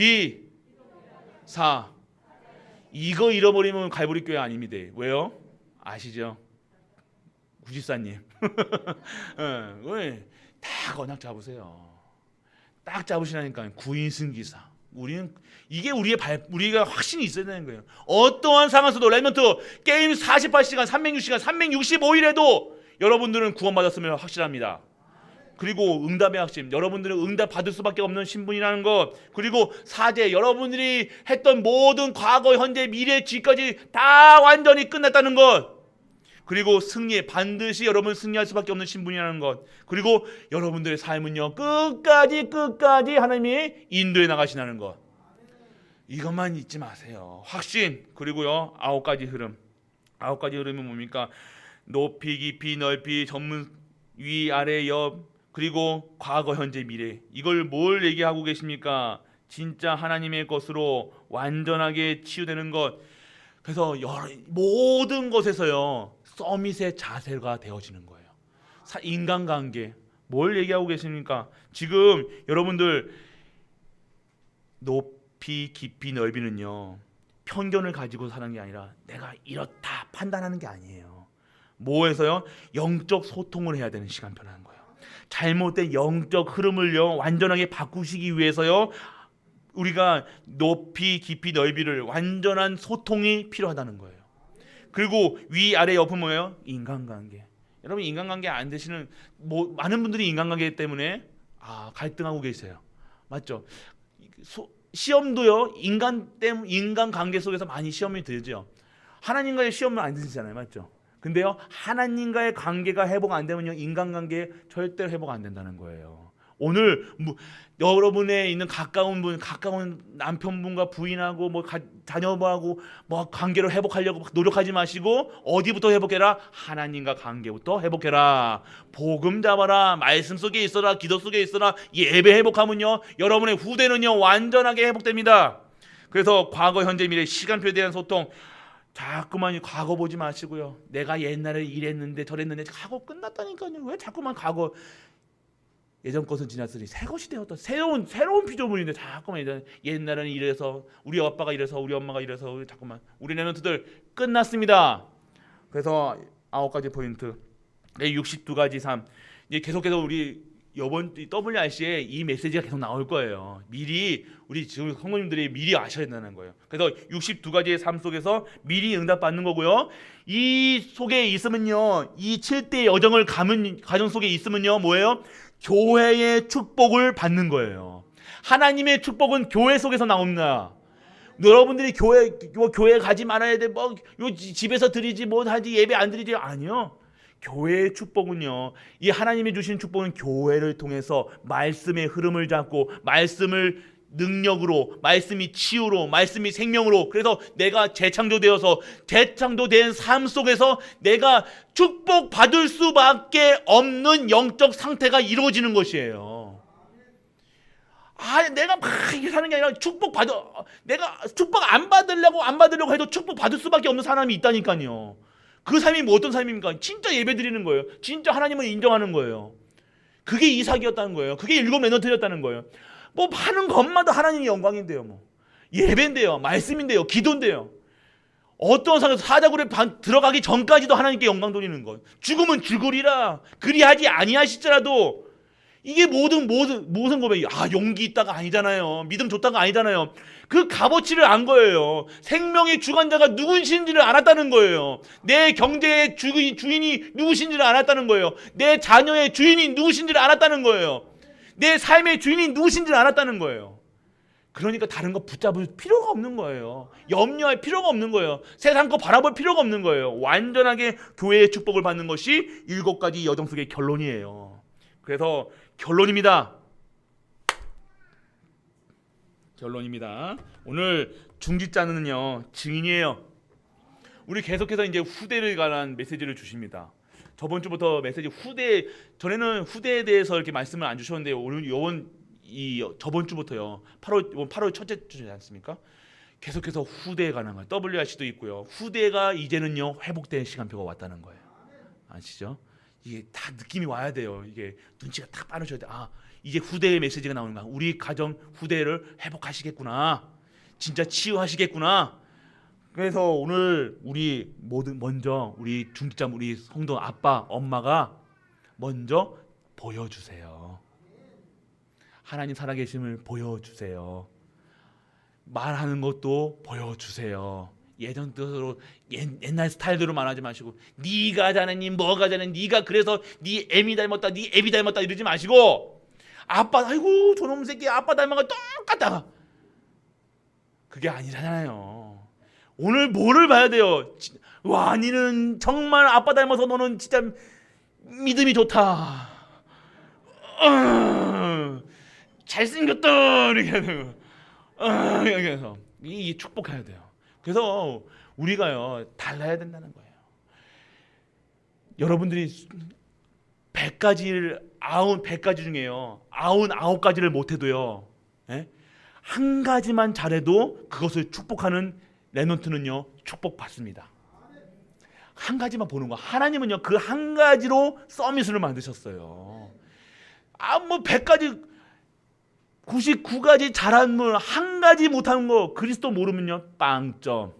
구인승기사 이거 잃어버리면 갈보리 교회 아닙니다. 왜요? 아시죠? 구집사님. 딱 언약 잡으세요. 딱 잡으시라니까. 구인승기사. 우리는 이게 우리가 확신이 있어야 되는 거예요. 어떠한 상황에서도 랩런트 게임 48시간 360시간 365일에도 여러분들은 구원받았음을 확실합니다. 그리고 응답의 확신, 여러분들은 응답 받을 수밖에 없는 신분이라는 것. 그리고 사제, 여러분들이 했던 모든 과거, 현재, 미래, 뒤까지 다 완전히 끝났다는 것. 그리고 승리에 반드시 여러분 승리할 수밖에 없는 신분이라는 것. 그리고 여러분들의 삶은요 끝까지 하나님이 인도해 나가시는 것. 이것만 잊지 마세요. 확신. 그리고요 9가지 흐름. 9가지 흐름은 뭡니까? 높이 깊이 넓이 전문 위 아래 옆 그리고 과거 현재 미래. 이걸 뭘 얘기하고 계십니까? 진짜 하나님의 것으로 완전하게 치유되는 것. 그래서 모든 것에서요 서밋의 자세가 되어지는 거예요. 인간관계 뭘 얘기하고 계십니까? 지금 여러분들 높이 깊이 넓이는요 편견을 가지고 사는 게 아니라 내가 이렇다 판단하는 게 아니에요. 뭐해서요? 영적 소통을 해야 되는 시간 변하는 거예요. 잘못된 영적 흐름을요 완전하게 바꾸시기 위해서요 우리가 높이 깊이 넓이를 완전한 소통이 필요하다는 거예요. 그리고 위아래 옆은 뭐예요? 인간관계. 여러분 인간관계 안 되시는 많은 분들이 인간관계 때문에 갈등하고 계세요. 맞죠? 시험도요 인간관계 속에서 많이 시험이 들죠. 하나님과의 시험은 안 드시잖아요. 맞죠? 근데요 하나님과의 관계가 회복 안 되면요 인간관계 절대로 회복 안 된다는 거예요. 오늘 여러분의 있는 가까운 남편분과 부인하고 자녀하고 관계를 회복하려고 노력하지 마시고 어디부터 회복해라? 하나님과 관계부터 회복해라. 복음 잡아라. 말씀 속에 있어라. 기도 속에 있어라. 예배 회복하면요 여러분의 후대는요 완전하게 회복됩니다. 그래서 과거 현재 미래 시간표에 대한 소통. 자꾸만 과거 보지 마시고요. 내가 옛날에 이랬는데 저랬는데 과거 끝났다니까요. 왜 자꾸만 과거. 예전 것은 지났으니 새 것이 되었다. 새로운 피조물인데 자꾸만 이제 옛날에는 이래서 우리 아빠가 이래서 우리 엄마가 이래서 자꾸만 우리 랩런트들 끝났습니다. 그래서 9가지 포인트, 62가지 삶. 이제 계속해서 우리 이번 WRC에 이 메시지가 계속 나올 거예요. 미리 우리 지금 성도님들이 미리 아셔야 된다는 거예요. 그래서 62가지의 삶 속에서 미리 응답받는 거고요. 이 속에 있으면요, 이 7대 여정을 감은 가정 속에 있으면요, 뭐예요? 교회의 축복을 받는 거예요. 하나님의 축복은 교회 속에서 나옵니다. 여러분들이 교회 가지 말아야 돼, 뭐 집에서 드리지, 뭐 하지, 예배 안 드리지, 아니요. 교회의 축복은요, 이 하나님이 주신 축복은 교회를 통해서 말씀의 흐름을 잡고 말씀을 능력으로, 말씀이 치유로, 말씀이 생명으로, 그래서 내가 재창조된 삶 속에서 내가 축복받을 수밖에 없는 영적 상태가 이루어지는 것이에요. 내가 막 이렇게 사는 게 아니라 내가 축복 안 받으려고 해도 축복받을 수밖에 없는 사람이 있다니까요. 그 삶이 뭐 어떤 삶입니까? 진짜 예배 드리는 거예요. 진짜 하나님을 인정하는 거예요. 그게 이삭이었다는 거예요. 그게 7 랩런트였다는 거예요. 뭐 하는 것마다 하나님의 영광인데요. 뭐 예배인데요, 말씀인데요, 기도인데요. 어떤 상황에서 사자굴에 들어가기 전까지도 하나님께 영광 돌리는 것. 죽으면 죽으리라 그리하지 아니하시더라도, 이게 모든 고백이 용기 있다가 아니잖아요. 믿음 좋다가 아니잖아요. 그 값어치를 안 거예요. 생명의 주관자가 누구신지를 알았다는 거예요. 내 경제의 주인이 누구신지를 알았다는 거예요. 내 자녀의 주인이 누구신지를 알았다는 거예요. 내 삶의 주인이 누구신지를 알았다는 거예요. 그러니까 다른 거 붙잡을 필요가 없는 거예요. 염려할 필요가 없는 거예요. 세상 거 바라볼 필요가 없는 거예요. 완전하게 교회의 축복을 받는 것이 7가지 여정 속의 결론이에요. 그래서 결론입니다. 오늘 중직자는요, 증인이에요. 우리 계속해서 이제 후대를 관한 메시지를 주십니다. 저번 주부터 메시지 전에는 후대에 대해서 이렇게 말씀을 안 주셨는데, 오늘 저번 주부터요, 8월 첫째 주지 않습니까? 계속해서 후대에 관한 거예요. WRC도 있고요. 후대가 이제는요, 회복된 시간표가 왔다는 거예요. 아시죠? 이게 다 느낌이 와야 돼요. 이게 눈치가 딱 빠르셔야 돼. 이제 후대의 메시지가 나오는 거야. 우리 가정 후대를 회복하시겠구나. 진짜 치유하시겠구나. 그래서 오늘 먼저 우리 중직자, 우리 성도 아빠, 엄마가 먼저 보여주세요. 하나님 살아계심을 보여주세요. 말하는 것도 보여주세요. 예전 뜻으로 옛날 스타일대로 말하지 마시고, 네가 잘했니, 뭐가 잘했니, 네가 그래서 네 애미 닮았다, 네 애비 닮았다 이러지 마시고, 아빠, 아이고 저놈 새끼 아빠 닮은 거 똑같다. 그게 아니잖아요. 오늘 뭐를 봐야 돼요? 와, 니는 정말 아빠 닮아서 너는 진짜 믿음이 좋다. 잘생겼다 이렇게 하는 거. 이렇게 해서 이 축복해야 돼요. 그래서 우리가요, 달라야 된다는 거예요. 여러분들이 100가지 중에요, 99가지를 못해도요, 한 가지만 잘해도 그것을 축복하는 랩런트는요, 축복받습니다. 한 가지만 보는 거. 하나님은요, 그 한 가지로 서밋을 만드셨어요. 100가지 99가지 잘하는 분, 한 가지 못하는 거, 그리스도 모르면요, 빵점.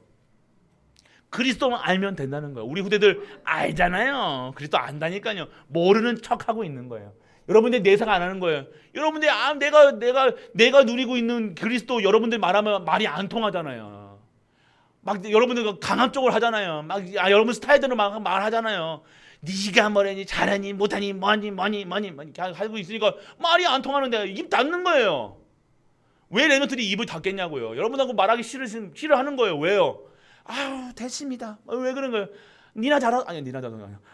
그리스도만 알면 된다는 거예요. 우리 후대들 알잖아요. 그리스도 안다니까요. 모르는 척하고 있는 거예요. 여러분들 내사가 안 하는 거예요. 여러분들 내가 누리고 있는 그리스도, 여러분들 말하면 말이 안 통하잖아요. 막 여러분들 강압적으로 하잖아요. 여러분 스타일대로 막 말하잖아요. 네가 뭐래니, 잘하니, 못하니, 뭐니 하고 있으니까 말이 안 통하는데 입 닫는 거예요. 왜 랩런트들이 입을 닫겠냐고요. 여러분하고 말하기 싫어하는 거예요. 왜요? 됐습니다. 왜 그런 거예요? 니나 잘해서,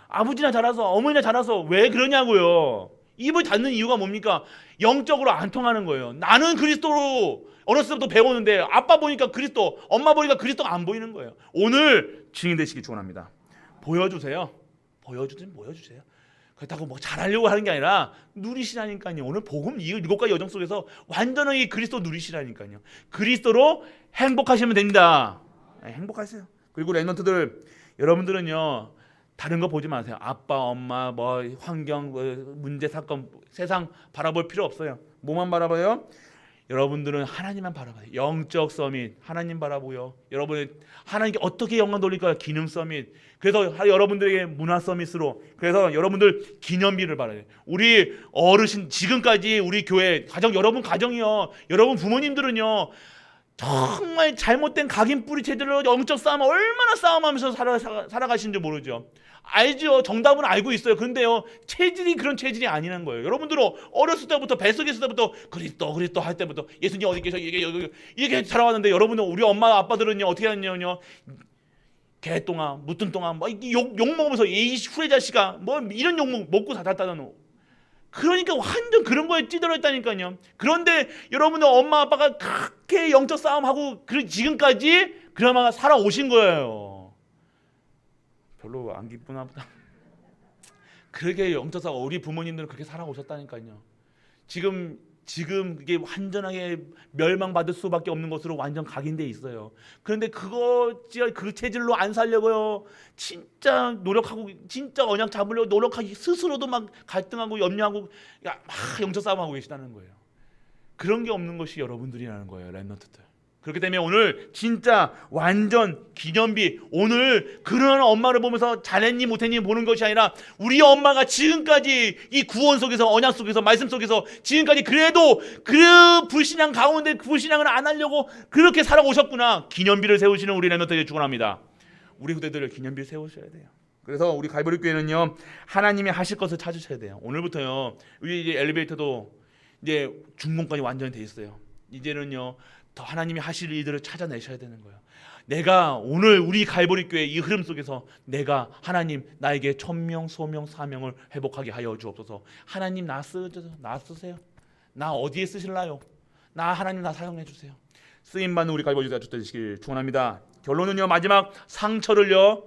아버지나 잘해서, 어머니나 잘해서 왜 그러냐고요. 입을 닫는 이유가 뭡니까? 영적으로 안 통하는 거예요. 나는 그리스도로 어렸을 때부터 배웠는데 아빠 보니까 그리스도, 엄마 보니까 그리스도가 안 보이는 거예요. 오늘 증인 되시기 축원합니다. 보여주세요. 보여주세요. 그렇다고 뭐 잘하려고 하는 게 아니라 누리시라니까요. 오늘 복음 7가지 여정 속에서 완전하게 그리스도 누리시라니까요. 그리스도로 행복하시면 됩니다. 행복하세요. 그리고 랩런트들, 여러분들은요, 다른 거 보지 마세요. 아빠, 엄마, 뭐 환경, 뭐 문제, 사건, 세상 바라볼 필요 없어요. 뭐만 바라봐요? 여러분들은 하나님만 바라봐요. 영적 서밋 하나님 바라보고요. 여러분 하나님께 어떻게 영광 돌릴까요? 기능 서밋. 그래서 여러분들에게 문화 서밋으로, 그래서 여러분들 기념비를 바라요. 우리 어르신 지금까지 우리 교회 가정, 여러분 가정이요, 여러분 부모님들은요 정말 잘못된 각인 뿌리 체질로 영적 싸움 얼마나 싸움하면서 살아가시는지 모르죠. 알죠. 정답은 알고 있어요. 그런데요 체질이 그런 체질이 아니라는 거예요. 여러분들은 어렸을 때부터, 뱃속에 있을 때부터 그리스도 할 때부터 예수님 어디 계셔 이게 자라왔는데, 여러분은 우리 엄마 아빠들은요 어떻게 하냐면요, 개똥아 무뚱똥아 뭐 욕 먹으면서 이 후레 자식아 뭐 이런 욕 먹고 자랐다는, 그러니까 완전 그런 거에 찌들어 있다니까요. 그런데 여러분들 엄마 아빠가 그렇게 영적 싸움하고 지금까지 그나마 살아오신 거예요. 별로 안 기쁘나 보다. 그렇게 영적 싸움, 우리 부모님들은 그렇게 살아오셨다니까요. 지금 이게 완전하게 멸망받을 수밖에 없는 것으로 완전 각인돼 있어요. 그런데 그 체질로 안 살려고요, 진짜 노력하고, 진짜 언약 잡으려고 노력하기 스스로도 막 갈등하고 염려하고 막 영적 싸움하고 계시다는 거예요. 그런 게 없는 것이 여러분들이라는 거예요, 렘넌트들. 그렇기 때문에 오늘 진짜 완전 기념비, 오늘 그런 엄마를 보면서 잘했니 못했니 보는 것이 아니라, 우리 엄마가 지금까지 이 구원 속에서, 언약 속에서, 말씀 속에서 지금까지 그래도 그 불신앙 가운데 그 불신앙을 안 하려고 그렇게 살아오셨구나. 기념비를 세우시는 우리 렘넌트에게 축원합니다. 우리 후대들을 기념비를 세우셔야 돼요. 그래서 우리 갈보리 교회는요 하나님이 하실 것을 찾으셔야 돼요. 오늘부터요 우리 이제 엘리베이터도 이제 준공까지 완전히 돼 있어요. 이제는요 더 하나님이 하실 일들을 찾아내셔야 되는 거예요. 내가 오늘 우리 갈보리 교회 이 흐름 속에서 내가 하나님 나에게 천명, 소명, 사명을 회복하게 하여 주옵소서. 하나님 나 쓰세요. 나 어디에 쓰실라요? 나 하나님 나 사용해 주세요. 쓰임받는 우리 갈보리 교회가 되시길 축원합니다. 결론은요, 마지막 상처를요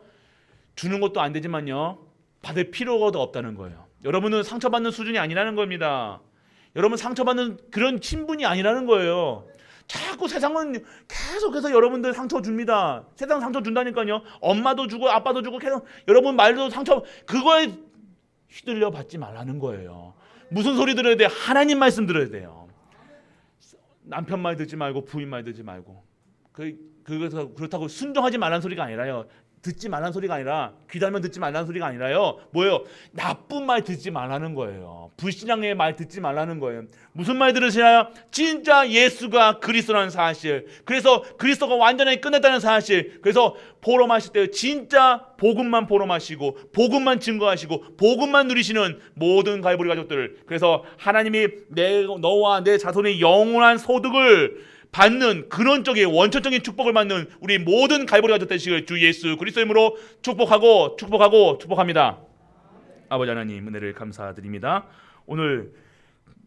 주는 것도 안 되지만요 받을 필요가 없다는 거예요. 여러분은 상처받는 수준이 아니라는 겁니다. 여러분 상처받는 그런 친분이 아니라는 거예요. 자꾸 세상은 계속해서 여러분들 상처 줍니다. 세상 상처 준다니까요. 엄마도 주고 아빠도 주고 계속 여러분 말도 상처, 그거에 휘둘려 받지 말라는 거예요. 무슨 소리 들어야 돼? 하나님 말씀 들어야 돼요. 남편 말 듣지 말고 부인 말 듣지 말고, 그렇다고 순종하지 말라는 소리가 아니라요. 듣지 말라는 소리가 아니라, 귀달면 듣지 말라는 소리가 아니라요. 뭐예요? 나쁜 말 듣지 말라는 거예요. 불신앙의 말 듣지 말라는 거예요. 무슨 말 들으시나요? 진짜 예수가 그리스도라는 사실, 그래서 그리스도가 완전히 끝냈다는 사실, 그래서 포럼하실 때 진짜 복음만 포럼하시고 복음만 증거하시고 복음만 누리시는 모든 갈보리 가족들, 그래서 하나님이 너와 내 자손의 영원한 소득을 받는 그런 쪽에 원천적인 축복을 받는 우리 모든 갈보리 가족 되시길 주 예수 그리스도의 이름으로 축복합니다. 아버지 하나님, 은혜를 감사드립니다. 오늘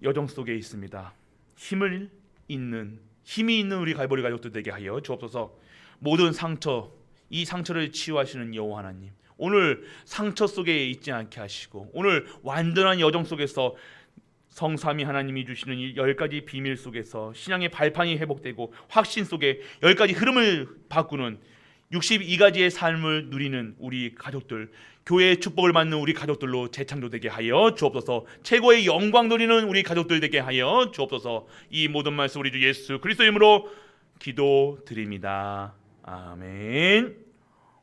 여정 속에 있습니다. 힘이 있는 우리 갈보리 가족들 되게 하여 주옵소서. 모든 상처, 이 상처를 치유하시는 여호와 하나님, 오늘 상처 속에 있지 않게 하시고, 오늘 완전한 여정 속에서 성삼위 하나님이 주시는 이 10가지 비밀 속에서 신앙의 발판이 회복되고 확신 속에 10가지 흐름을 바꾸는 62가지의 삶을 누리는 우리 가족들, 교회의 축복을 받는 우리 가족들로 재창조되게 하여 주옵소서. 최고의 영광 누리는 우리 가족들 되게 하여 주옵소서. 이 모든 말씀 우리 주 예수 그리스도 이름으로 기도드립니다. 아멘.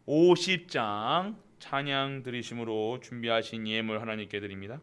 50장 찬양 드리심으로 준비하신 예물 하나님께 드립니다.